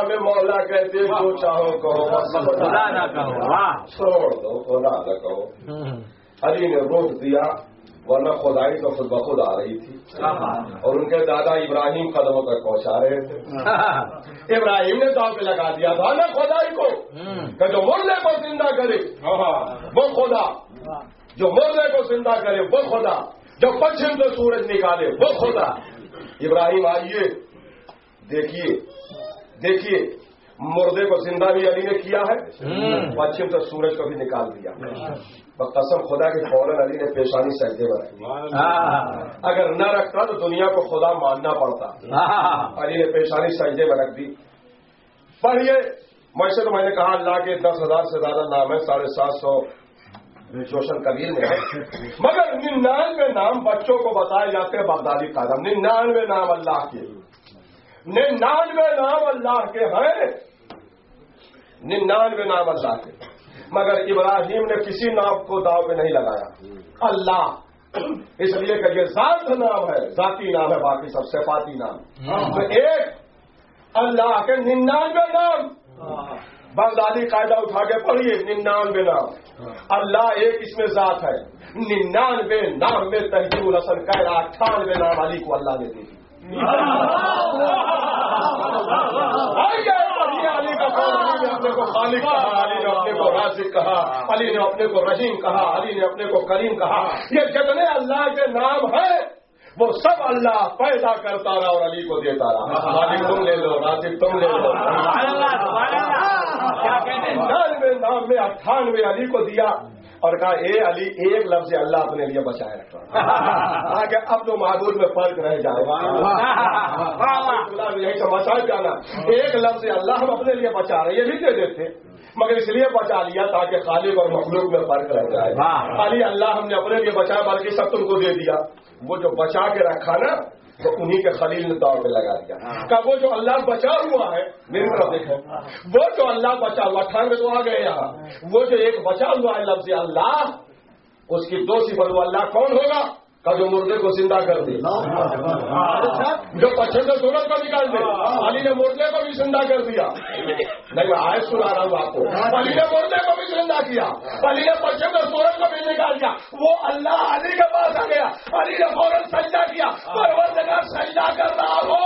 میں مولا کہتے جو چاہو کہو, خدا نہ کہو, چھوڑ دو خدا نہ کہو. علی نے روک دیا, ورنہ خدائی تو خود بخود آ رہی تھی, اور ان کے دادا ابراہیم قدموں تک پہنچا رہے تھے. ابراہیم نے داؤ پہ لگا دیا تھا نا خدائی کو کہ جو مردے کو زندہ کرے وہ خدا, جو مردے کو زندہ کرے وہ خدا, جو پچھم سے سورج نکالے وہ خدا. ابراہیم آئیے دیکھیے مردے کو زندہ بھی علی نے کیا ہے, پچھم سے سورج کو بھی نکال دیا. قسم خدا کی فوراً علی نے پیشانی سجدے میں رکھی. اگر نہ رکھتا تو دنیا کو خدا ماننا پڑتا. علی نے پیشانی سجدے میں رکھ دی. پڑھیے, ویسے تو میں نے کہا اللہ کے 10,000 سے زیادہ نام ہے, 750 جوشن قبیل میں ہے, مگر 99 نام بچوں کو بتائے جاتے ہیں بغدادی قادم. 99 نام اللہ کے, 99 نام اللہ کے ہیں, 99 نام اللہ کے. مگر ابراہیم نے کسی نام کو داؤ پہ نہیں لگایا. اللہ اس لیے کہ یہ ذات نام ہے, ذاتی نام ہے, باقی سب صفاتی نام. تو ایک اللہ کے 99 نام, بغدادی قاعدہ اٹھا کے پڑھیے, 99 نام. اللہ ایک اس میں ذات ہے, 99 نام میں تہذیب الحسن کہہ رہا 98 نام علی کو اللہ نے دی. علی کا علی نے اپنے کو خالق کہا, علی نے اپنے کو رازق کہا, علی نے اپنے کو رحیم کہا, علی نے اپنے کو کریم کہا. یہ جتنے اللہ کے نام ہیں وہ سب اللہ پیدا کرتا رہا اور علی کو دیتا رہا. خالق تم لے لو, رازق تم لے لو. 99 نام میں 98 علی کو دیا اور کہا اے علی ایک لفظ اللہ اپنے لیے بچائے رکھا تاکہ اب تو معبود میں فرق رہ جائے. یہی تو بچائے جانا, ایک لفظ اللہ ہم اپنے لیے بچا رہے, یہ بھی دے دیتے مگر اس لیے بچا لیا تاکہ خالق اور مخلوق میں فرق رہ جائے. علی اللہ ہم نے اپنے لیے بچایا بلکہ سب تم کو دے دیا. وہ جو بچا کے رکھا نا تو انہی کے خلیل نے دور پہ لگا دیا کہ وہ جو اللہ بچا ہوا ہے, میری طرف دیکھیں, وہ جو اللہ بچا ہوا 98 تو آ گئے یہاں, وہ جو ایک بچا ہوا ہے لفظ اللہ, اس کی 2 صفت. وہ اللہ کون ہوگا کا جو مردے کو زندہ کر دے, جو پچھم سے سورج کو نکال دے. علی نے مردے کو بھی زندہ کر دیا. نہیں میں آیت سنا رہا ہوں آپ کو, علی نے مردے کو بھی زندہ کیا, علی نے پچھم سے سورج کو بھی نکال دیا. وہ اللہ علی کے پاس آ گیا, علی نے فوراً سجدہ کیا. پروردگار سجدہ کر رہا ہو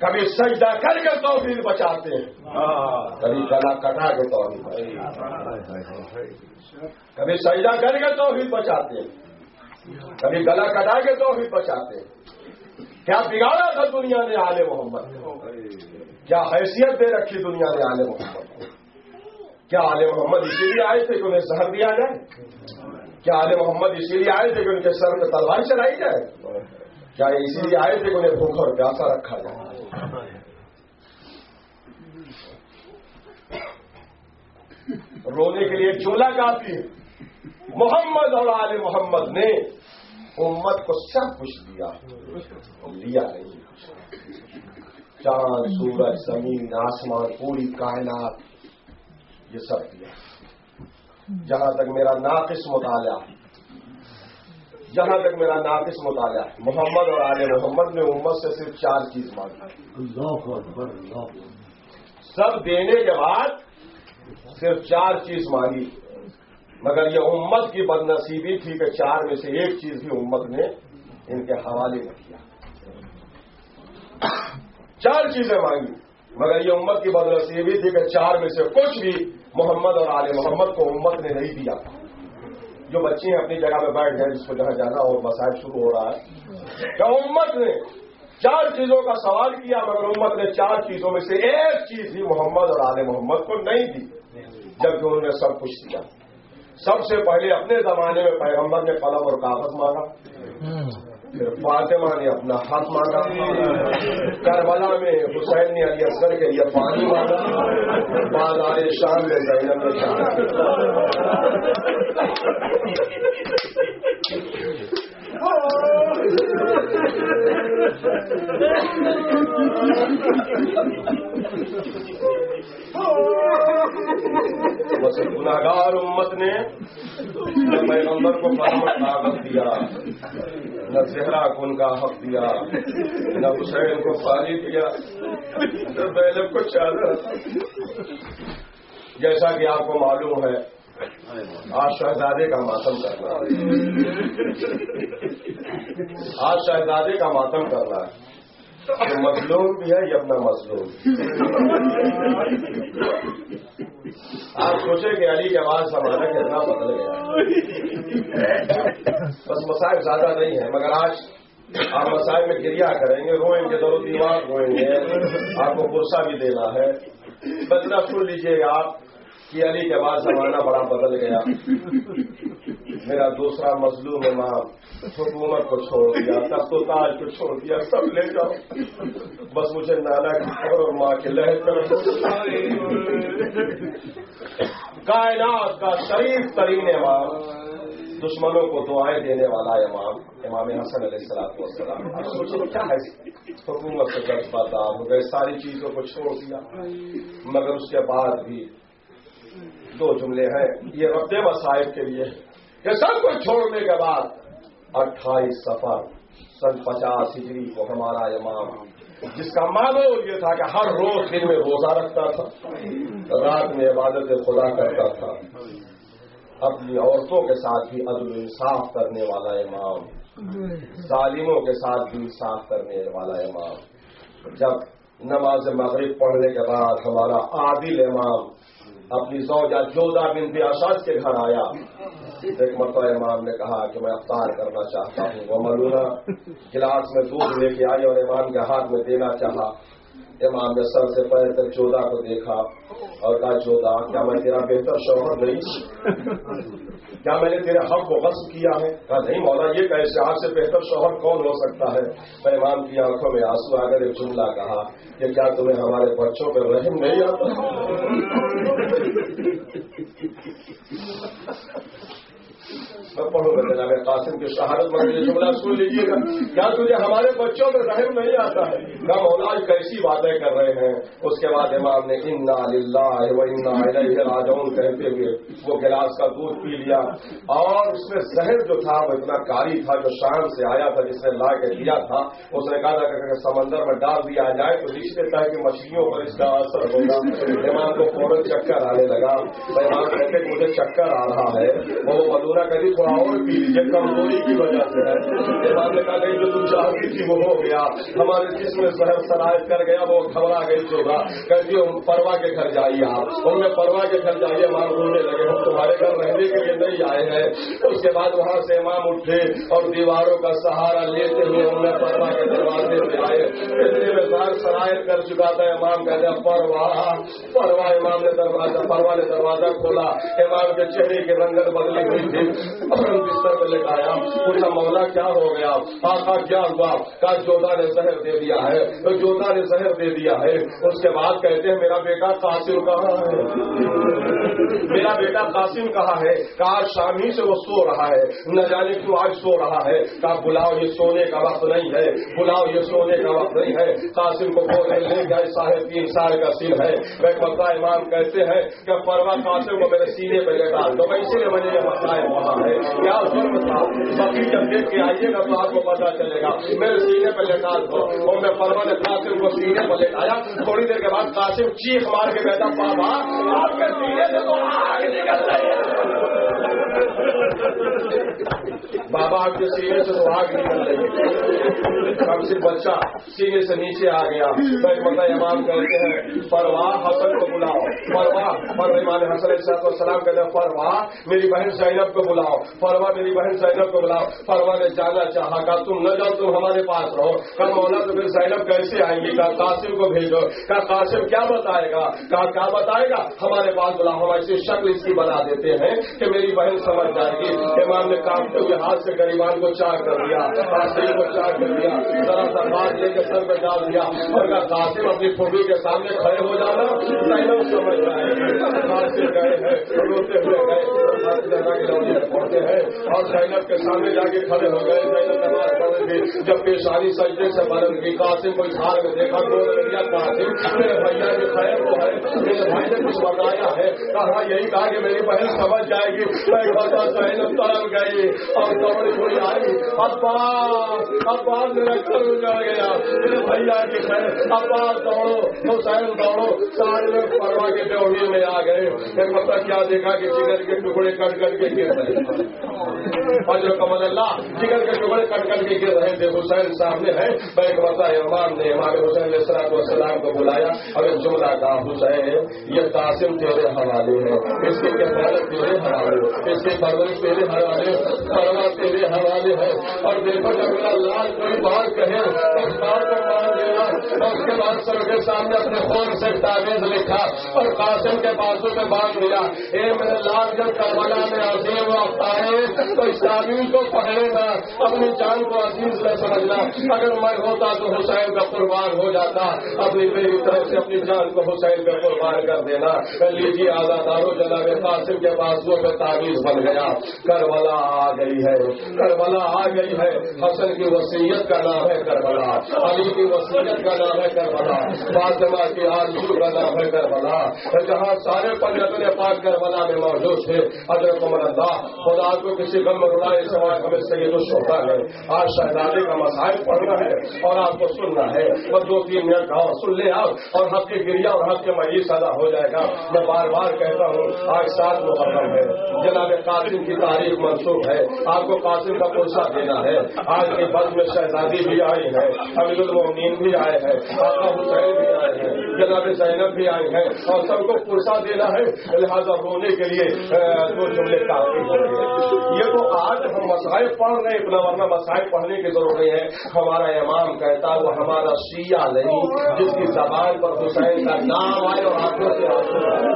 کبھی سجدہ کر کے توحید بچاتے ہیں، کبھی گلا کٹا کے توحید، کبھی سجدہ کر کے توحید بچاتے ہیں، کبھی گلا کٹا کے توحید بچاتے ہیں۔ کیا بگاڑا تھا دنیا نے آل محمد کو؟ کیا حیثیت دے رکھی دنیا نے آل محمد کو؟ کیا آل محمد اسی لیے آئے تھے کہ انہیں زہر دیا جائے؟ کیا آل محمد اسی لیے آئے تھے کہ ان کے سر پہ تلوار چلائی جائے؟ کیا اسی لیے آئے تھے کہ انہیں بھوکا اور پیاسا رکھا جائے؟ رونے کے لیے چولہا کافی ہے۔ محمد اور آل محمد نے امت کو سب کچھ دیا نہیں، چاند سورج زمین آسمان پوری کائنات یہ سب دیا۔ جہاں تک میرا ناقص مطالعہ محمد اور آل محمد نے امت سے صرف 4 چیز مانگی، سب دینے کے بعد صرف 4 چیز مانگی، مگر یہ امت کی بدنصیبی تھی کہ 4 میں سے 1 چیز بھی امت نے ان کے حوالے نہ کیا۔ 4 چیزیں مانگی، مگر یہ امت کی بدنصیبی تھی کہ 4 میں سے کچھ بھی محمد اور آل محمد کو امت نے نہیں دیا۔ جو بچے ہیں اپنی جگہ پہ بیٹھ گئے، جس کو جہاں جانا اور مسائل شروع ہو رہا ہے، کہ امت نے 4 چیزوں کا سوال کیا، مگر امت نے 4 چیزوں میں سے 1 چیز بھی محمد اور آل محمد کو نہیں دی، جبکہ انہوں نے سب کچھ دیا۔ سب سے پہلے اپنے زمانے میں پیغمبر نے قلم اور کاغذ مانگا، پھر فاطمہ نے اپنا ہاتھ مانگا، کربلا میں حسین نے علی اصغر کے لیے پانی مانگا، بازار شام میں زینب نے بس گناہگار امت نے نہ پیغمبر کو قلم اور کاغذ دیا، نہ زہرا کو ان کا حق دیا، نہ حسین کو پانی دیا، نہ زینب کو چادر۔ جیسا کہ آپ کو معلوم ہے آج شہزادے کا ماتم کرنا ہے، یہ مظلوم بھی ہے، یہ اپنا مظلوم۔ آپ سوچیں کہ علی کے بعد زمانہ کتنا بدل گیا۔ بس مسائل زیادہ نہیں ہے، مگر آج آپ مسائل میں گریا کریں گے، روئیں گے، در و دیوار روئیں گے، آپ کو پرسہ بھی دینا ہے۔ بدلا سن لیجیے آپ کہ علی کے بعد زمانہ بڑا بدل گیا۔ میرا دوسرا مظلوم امام حکومت کو چھوڑ دیا، تخت و تاج کو چھوڑ دیا، سب لے جاؤ، بس مجھے نانا کی خبر اور ماں کے لہر کر۔ کائنات کا شریف ترین امام، دشمنوں کو دعائیں دینے والا امام حسن علیہ السلام، اب سوچیں کیا ہے، حکومت سے جذبہ دار ہو گئے، ساری چیزوں کو چھوڑ دیا، مگر اس کے بعد بھی 2 جملے ہیں یہ رد مصائب کے لیے کہ سب کو چھوڑنے کے بعد 28 صفر سن 50 ہجری کو ہمارا امام، جس کا معمول یہ تھا کہ ہر روز دن میں روزہ رکھتا تھا، رات میں عبادت خدا کرتا تھا، اپنی عورتوں کے ساتھ بھی عدل و انصاف کرنے والا امام، ظالموں کے ساتھ بھی انصاف کرنے والا امام، جب نماز مغرب پڑھنے کے بعد ہمارا عادل امام اپنی زوجہ جودہ بنت اشعث کے گھر آیا، ایک مرتبہ امام نے کہا کہ میں افطار کرنا چاہتا ہوں، وہ ملونہ گلاس میں دودھ لے کے آئی اور امام کے ہاتھ میں دینا چاہا۔ امام نے سر سے پیر تک جودہ کو دیکھا اور کہا جودہ کیا میں تیرا بہتر شوہر نہیں؟ کیا میں نے تیرے حق کو غصب کیا ہے؟ کہا نہیں مولا، یہ کیسے، آپ سے بہتر شوہر کون ہو سکتا ہے؟ امام کی آنکھوں میں آنسو آ کر ایک جملہ کہا کہ کیا تمہیں ہمارے بچوں پہ رحم نہیں آتا؟ میں پڑھوں گا جناب قاسم کی شہادت میں یہ جملہ سن لیجیے گا، کیا تجھے ہمارے بچوں پہ رحم نہیں آتا ہے؟ کیا مولا کیسی باتیں کر رہے ہیں؟ اس کے بعد امام نے انا للہ و انا الیہ راجعون کہتے ہوئے وہ گلاس کا دودھ پی لیا، اور اس میں زہر جو تھا وہ اتنا کاری تھا، جو شام سے آیا تھا، جس نے لا کے دیا تھا، اس نے کہا تھا کہ سمندر میں ڈال دیا جائے تو لکھ دیتا ہے کہ مچھلیوں پر اس کا اثر ہوگا۔ امام کو فوراً چکر آنے لگا، امام کہتے کہ مجھے چکر آ رہا ہے، وہ مدورہ کہتی تھوڑا اور پی لیجیے، کمزوری کی وجہ سے ہے۔ امام نے کہا نہیں جو تم چاہتی تھی وہ ہو گیا، ہمارے جسم میں زہر سرایت کر گیا، وہ گھبرا گئی چوبا، کہتی ہوں پروا کے گھر جائیے آپ، ان میں پروا کے گھر جائیے، امام رونے لگے ہم تمہارے گھر رہنے کے لیے نہیں آئے ہیں۔ اس کے بعد وہاں سے امام اٹھے اور دیواروں کا سہارا لیتے ہوئے ان میں پروا کے دروازے پہ آئے، اتنے میں زہر سرایت کر چکا تھا۔ امام کہتے ہیں پروا، امام نے دروازہ کھولا، امام کے چہرے کی رنگت بدلی ہوئی تھی، بستر پہ لٹایا، پوچھا مولا کیا ہو گیا، آقا کیا ہوا؟ کہا جودا نے زہر دے دیا ہے، تو جودا نے زہر دے دیا ہے۔ اس کے بعد کہتے ہیں میرا بیٹا قاسم کہاں ہے؟ میرا بیٹا قاسم کہاں ہے؟ کہا شام ہی سے وہ سو رہا ہے، نہ جانے کیوں آج سو رہا ہے۔ کہا بلاؤ یہ سونے کا وقت نہیں ہے، بلاؤ یہ سونے کا وقت نہیں ہے۔ قاسم کو بولے لے گئے، 3.5 سال کا سن ہے۔ میں پتا امام کہتے ہیں کہ پروا قاسم کو میرے سینے پہ لے ڈال دو، میں اسی لیے مجھے یہ مسائل وہاں ہے کیا ظلم تھا، باقی جب دیکھ کے آئیے گا تو آپ کو پتا چلے گا۔ میرے سینے پہ لے ڈال دو، اور میں پروا نے قاسم کو سینے پہ لے آیا۔ تھوڑی دیر کے بعد قاسم چیخ مار کے کہتا بابا آپ کے سینے سے تو آگ نکل رہی ہے، بابا آپ کے سینے سے تو آگ نکل رہی ہے۔ اب صرف بچہ سینے سے نیچے آ گیا۔ میں امام کہتے ہیں پروا حسن کو بلاؤ، پروا امام حسن علیہ السلام کہتے ہیں پروا میری بہن زینب کو بلاؤ، پروا میری بہن زینب کو بلاؤ۔ پروا نے جانا چاہا، کہا تم نہ جاؤ، تم ہمارے پاس رہو۔ کہا مولا تو پھر زینب کیسے آئیں گی؟ کہا قاسم کو بھیجو۔ کہا قاسم کیا بتائے گا؟ کہا کیا بتائے گا؟ ہمارے پاس بلاؤ، ہم ایسی شکل اس کی بنا دیتے ہیں کہ میری بہن سمجھ جائے گی۔ امام نے کانپتے ہوئے ہاتھ سے غریبان کو چار کر دیا، قاسم کو چار کر دیا، ذرا سا بات لے کے سر پہ ڈال دیا اور کہا قاسم اپنی پھوپھی کے سامنے کھڑے ہو جانا، زینب سمجھ جائے گی۔ قاسم گئے ہیں، روتے ہوئے گئے، پڑھتے ہیں اور زینب کے سامنے جا کے کھڑے ہو گئے۔ زینب نماز پڑھ رہی تھی، جب پیشانی سجدے سے بلند کی، قاسم کو اظہار میں دیکھا، بول رہا قاسم میرے بھیا کی خیر تو ہے، میرے بھائی نے کچھ بتایا ہے؟ کہا یہی کہا کہ میری بہن سمجھ جائے گی۔ ایک بتا زینب طرف گئی اور دوڑی ہوئی آئی، عباس میرا گھر اجڑ گیا، میرے بھیا کی خیر، عباس دوڑو، حسین دوڑو، سارے لوگ پروا کے ڈیوڑی میں آ گئے۔ ایک بتا کیا دیکھا کہ جگر کے ٹکڑے کٹ کر کے گر رہے، اجر کمل اللہ جگر کے ٹکڑے کٹ کر کے گر رہے تھے۔ حسین سامنے ہے، ایک بتا امام نے ہمارے حسین علیہ السلام کو بلایا اور ایک جملہ کہا حسین یہ قاسم تیرے حوالے ہے، اس کی کفالت تیرے حوالے، اس کی پرورش تیرے حوالے، پرواہ تیرے حوالے ہے۔ اور دیکھو جب میرا لال کوئی بات کہے اس بات کو مان دینا۔ اور اس کے بعد سر کے سامنے اپنے خون سے تعویذ لکھا اور قاسم کے بازو میں باندھ دیا، اے میرے لال جب کربلا میں عظیم وقت آئے تو اس تعویذ کو پڑھے گا، اپنی جان کو عزیز نہ سمجھنا، اگر میں ہوتا تو حسین کا قربان ہو جاتا، اپنی میری طرف سے اپنی جان کو حسین کا قربان کر دینا۔ لیجیے آزادارو جناب قاسم کے بازو میں تعویذ بن گیا۔ کربلا آ گئی ہے، کربلا آ گئی ہے، حسن کی وصیت کا نام ہے کربلا، علی کی وصیت کا نام ہے کربلا، فاطمہ کی آرزو کا نام ہے کربلا، جہاں سارے پنجتن پاک کربلا میں موجود تھے۔ حضرت اللہ خدا کو کسی غم میں رلائے سوائے ہمیں سید الشہداء ہے۔ آج شہزادے کا مسائل پڑھنا ہے اور آپ کو سننا ہے، اور 2-3 منٹ کہو سن لے آپ، اور حق کی گریا اور حق کے مجید ادا ہو جائے گا۔ میں بار بار کہتا ہوں آج 7 محرم ہے، جناب قاسم کی تاریخ منسوخ ہے، آپ کو قاسم کا پرسہ دینا ہے۔ آج کی بس میں شہزادی بھی آئی ہے، امیر المومنین بھی آئے ہیں، آقا حسین بھی آئے ہیں، جناب زینب بھی آئی ہیں، اور سب کو پرسہ دینا ہے، لہٰذا رونے کے لیے 2 جملے کافی ہوں گے۔ یہ تو آج ہم مسائل پڑھ رہے ہیں، اتنا ورنہ مسائل پڑھنے کی ضرورت نہیں ہے۔ ہمارا امام کہتا وہ ہمارا شیعہ نہیں جس کی زبان پر حسین کا نام آئے اور آنکھوں سے آنسو آئے۔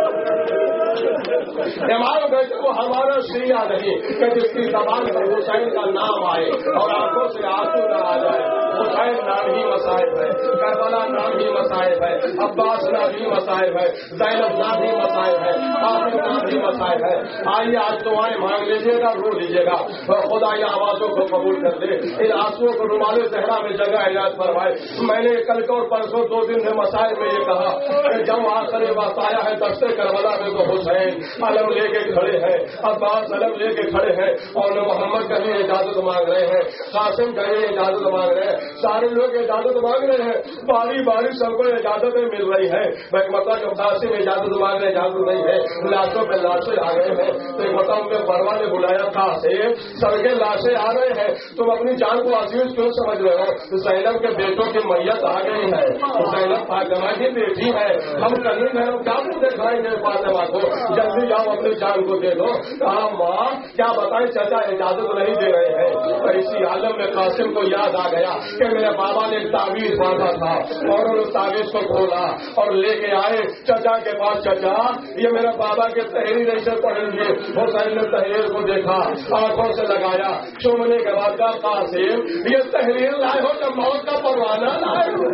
امام کہتے وہ ہمارا شیعہ نہیں کہ جس کی زبان پر حسین کا نام آئے اور آنکھوں سے آنسو نہ آ جائے۔ حسین نام ہی مصائب ہے، کربلا نام ہی مصائب ہے، عباس نام ہی مصائب ہے، زینب نام ہی مصائب ہے، قاسم نام ہی مصائب ہے۔ آئیے آج دعائیں مانگ لیجیے گا، رو لیجیے گا، خدا یہ آوازوں کو قبول کر دے، ان آنسوؤں کو رومال زہرا میں جگہ علاج فرمائے۔ میں نے کل کو اور پرسوں 2 دن سے مسائل میں یہ کہا کہ جب آخری وقت آیا ہے دستے کربلا میں تو حسین علم لے کے کھڑے ہیں، عباس علم لے کے کھڑے ہیں، اور محمد کا بھی اجازت مانگ رہے ہیں، قاسم کا بھی اجازت مانگ رہے ہیں۔ سارے لوگ اجازت مانگ رہے ہیں, باری باری سب کو اجازتیں مل رہی ہے. ایک مطلب جو قاسم اجازت مانگ رہے اجازت نہیں ہے, لاشوں پہ لاشیں آ گئے ہیں. تو ایک مطلب میں بروا نے بلایا قاسم سب کے لاشیں آ رہے ہیں, تم اپنی جان کو عزیز کیوں سمجھ رہے ہو؟ زینب کے بیٹوں کی میت آ گئی ہے, زینب فاطمہ کی بیٹی ہے, ہم کریم ہے کیا منہ دکھائیں گے فاطمہ کو؟ جلدی جاؤ اپنی جان کو دے دو. کہا ماں کیا بتائیں چچا اجازت نہیں دے رہے ہیں. تو اسی عالم میں قاسم کو یاد آ گیا کہ میرے بابا نے ایک تعویذ باندھا تھا, اور انہوں نے تعویذ کو کھولا اور لے کے آئے چچا کے پاس. چچا یہ میرے بابا کے تحریر ایسے پڑھیں گے. حسین نے تحریر کو دیکھا, آنکھوں سے لگایا, چومنے کے بعد کا قاسم یہ تحریر لائے ہو کہ موت کا پروانہ لائے ہو؟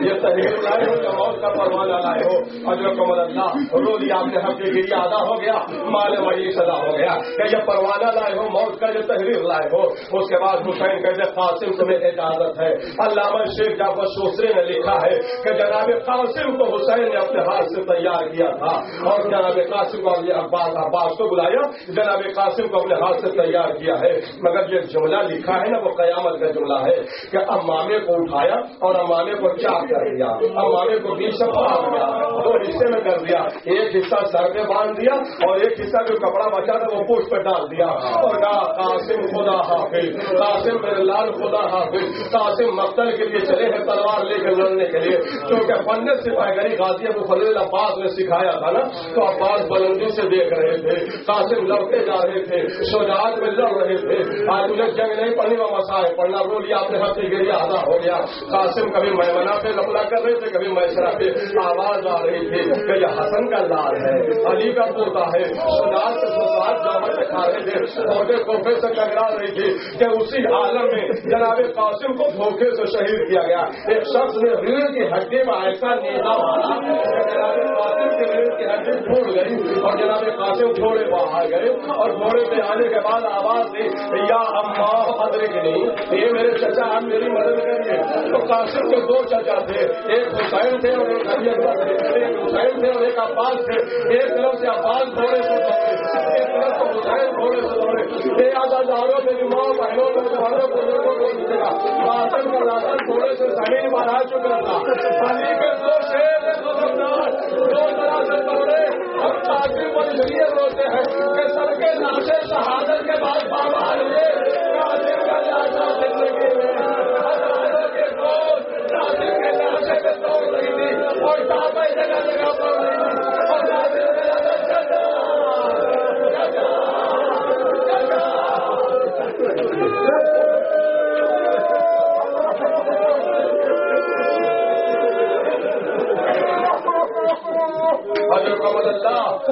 یہ تحریر لائے ہو یا موت کا پروانہ لائے ہو؟ اجرکم اللہ. رو لیا آپ نے, ہم کی گریہ ادا ہو گیا, مال وحی صدا ہو گیا کہ یہ پروانہ لائے ہو, موت کا یہ تحریر لائے ہو. اس کے بعد حسین کہتے قاسم تمہیں اجازت ہے. علامہ شیخ جعفر شوسری نے لکھا ہے کہ جناب قاسم کو حسین نے اپنے ہاتھ سے تیار کیا تھا, اور جناب قاسم کو عباس کو بلایا, جناب قاسم کو اپنے ہاتھ سے تیار کیا ہے. مگر یہ جملہ لکھا ہے نا وہ قیامت کا جملہ ہے کہ امامے کو اٹھایا اور امامے کو چاک کر دیا, امامے کو بیچ سے پھاڑ دیا, دو حصے میں کر دیا. ایک حصہ سر پہ باندھ دیا اور ایک حصہ جو کپڑا بچا تھا وہ پوچھ پہ ڈال دیا, اور کہا قاسم خدا حافظ, قاسم میرے لال خدا حافظ. قاسم مقتل کے لیے چلے ہیں تلوار لے کر لڑنے کے لیے, کیونکہ فن سپاہی گری غازی ابو فضل عباس نے سکھایا تھا نا, تو عباس بلندی سے دیکھ رہے تھے, قاسم لڑتے جا رہے تھے, شجاعت میں لڑ رہے تھے. آج انہیں جنگ نہیں پڑھنی وہ مسائل پڑھنا رو لیا, اپنے ہاتھ سے گریا آدھا ہو گیا. قاسم کبھی میمنہ پہ لپلا کر رہے تھے, کبھی میسرہ پہ. آواز آ رہی تھی کہ یہ حسن کا لال ہے, علی کا پوتا ہے. شجاعت سے شجاعت جامع دکھا رہے تھے, عہدے کوفے سے ٹکرا رہی تھی کہ اسی عالم میں جناب قاسم کو دھوکے سے شہید کیا گیا. ایک شخص نے ریڑھ کی ہڈی میں ایسا نیزا مارا کہ جناب قاسم کی ریڑھ کی ہڈی پھوٹ گئی, اور جناب قاسم گھوڑے پہ آ گئے, اور گھوڑے پہ آنے کے بعد آواز دی یا اماں ادرک نہیں, یہ میرے چچا آپ میری مدد کریے. تو قاسم کے دو چچا تھے, ایک حسین تھے اور ایک علی اکبر تھے, ایک حسین تھے اور ایک عباس تھے. ایک طرف سے عباس گھوڑے سے دوڑے, ایک طرف سے حسین گھوڑے سے دوڑے. یہ آزاداروں میری ماں بہنوں بزرگوں بزرگوں کو دے گا. قاسم کا لاسن گھوڑے سے زمین پر آ چکا تھا. علی کے دو شیر دو طرح سے دوڑے, اور قاسم کو اس لیے روتے ہیں کہ سر کے لاشیں شہادت کے بعد بابا آئیے قاسم کا لاشا زندگی میں توڑ رہی تھی, اور ڈاپے جگہ جگہ پڑ رہی تھی, اور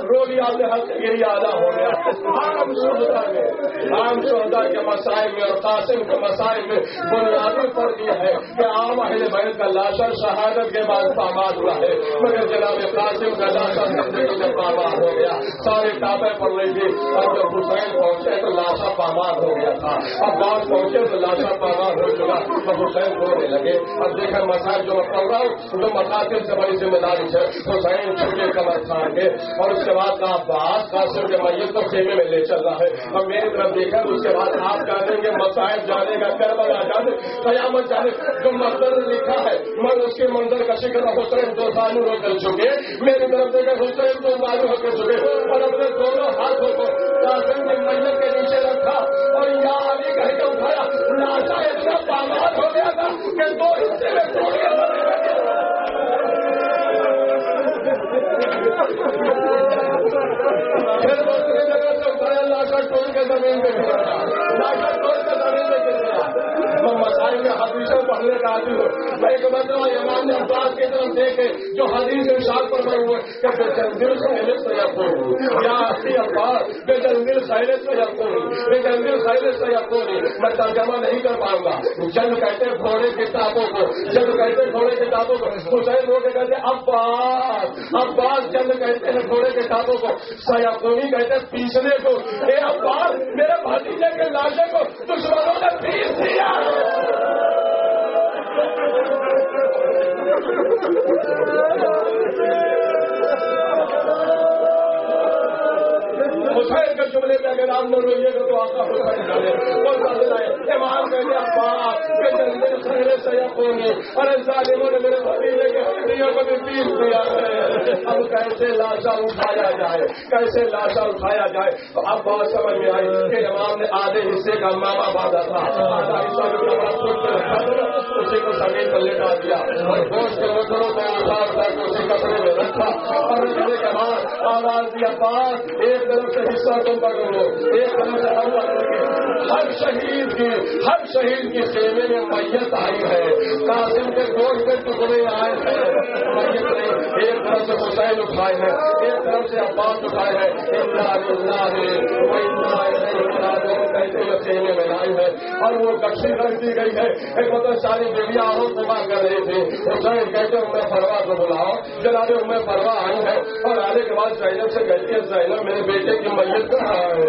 رو لیا اپنے ہاتھ سے گریہ ادا ہو گیا. عام شہدا کے مسائل میں اور قاسم کے مسائل میں بنیادی فرق یہ ہے کہ عام اہل بیت کا لاشا شہادت کے بعد پامال ہوا ہے, مگر جناب قاسم کا لاشا زندگی میں پامال ہو گیا. سارے ٹاپے پڑ رہی تھی, اور جب حسین پہنچے تو لاشا پامال ہو گیا تھا. اب بعد پہنچے تو لاشا پامال ہو چکا, تو حسین رونے لگے. اب دیکھیں مسائل جو میں پڑھ رہا ہوں جو مقاصد سے بڑی ذمہ داری ہے. حسین چھوٹے کمر کھان کے, اور اس کے بعد کا عباس قاسم کے میت کو خیمے میں لے چل رہا ہے. اور میری طرف دیکھا تو اس کے بعد آپ جانیں گے مسائل جانے گا, کربلا جانے, قیامت جانے. جو منظر لکھا ہے من اس کے منظر کا شکر حسین دو بازو ہو کر چکے. میری طرف دیکھا حسین دو بازو ہو کر چکے, اور اپنے دونوں ہاتھوں کو قاسم کے میت کے نیچے رکھا, اور یا علی کہہ کے اٹھایا. لاشا اتنا پامال ہو گیا تھا کہ دو حصے میں توڑ کے پھر دوسری جگہ سے اٹھایا, لاشا ٹول کے زمین پہ گر گیا, لاشا ٹول کے زمین پہ گر گیا. میں مسائل میں حدیثیں پڑھنے کا عادی ہوں. میں ایک مرتبہ امام نے عباس کی طرف دیکھے جو حدیث ارشاد پر ہوئے کہ بے جنگل سہیلت سے یقون, یا اخی عباس بے جنگل سہیلت سے یقون, بے جنگل سہیلت سے یقون. میں ترجمہ نہیں کر پاؤں گا. جنگ کہتے گھوڑے کے ٹاپوں کو, جنگ کہتے گھوڑے کے ٹاپوں کو. حسین رو کے کہتے عباس, عباس جنگ کہتے ہیں گھوڑے کے ٹاپوں کو, سیقونی کہتے ہیں پیسنے کو. اے عباس میرے بھتیجے کے لاشے کو دشمنوں نے پیس دیا. حسین کے جملے پہ اگر آپ نے روئیے گا تو آقا حسین جانے امام کہتے اباس کہ جلدی خیرے سے یقونی ارے ظالموں نے میرے بھتیجے کے ہڈیوں کو بھی پیس دیا ہے، اب کیسے لاشا اٹھایا جائے، کیسے لاشا اٹھایا جائے؟ تو اب بات سمجھ میں آئی کہ امام نے آدھے حصے کا ماما باندھا تھا، آدھا حصہ جو کپڑا خود پہ رکھا تھا اسی کو زمین پر لٹا دیا اور گوشت کے مچھروں کو اٹھا کر اسی کپڑے میں رکھا اور رکھنے کے بعد آواز دیا پاس ایک طرف سے حصہ تم پکڑ لو، ایک طرف سے ہم پکڑ گے۔ ہر شہید کی خیمے میں میت آئی ہے، قاسم کے گوشت کے ٹکڑے آئے ہیں، میت نہیں، ایک طرف سے حسین اٹھائے ہیں، ایک طرف سے عباس اٹھائے ہیں، کہتے ہوئے خیمے میں لائی ہے اور وہ کچھی رکھ دی گئی ہے۔ ایک مطلب ساری بیویاں اور صبح کر رہی تھی، حسین کہتے ام فروا کو بلاؤ، جناب ام فروا آئی ہے اور آنے کے بعد زینب سے کہتی ہے زینب میرے بیٹے کی میت کہاں ہے،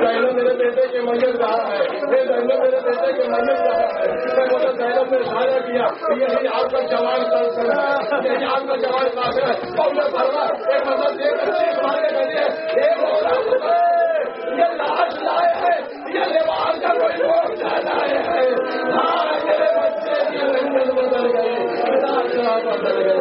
زینب میرے بیٹے کی میت کہاں ہے، زینب میرے بیٹے کی میت کہاں ہے؟ مطلب زینب نے اشارہ کیا یہی آپ کا جوان قاسم ہے، یہی آپ کا جوان قاسم ہے۔ اور ام فروا ایک مطلب دیکھ کر چیز مارنے لگی ہے، یہ لاش لائے ہیں، یہ لیوان کا کوئی لوگ لائے ہیں، ہاں میرے بچے کی رنگت بدل گئی، بدل گئی۔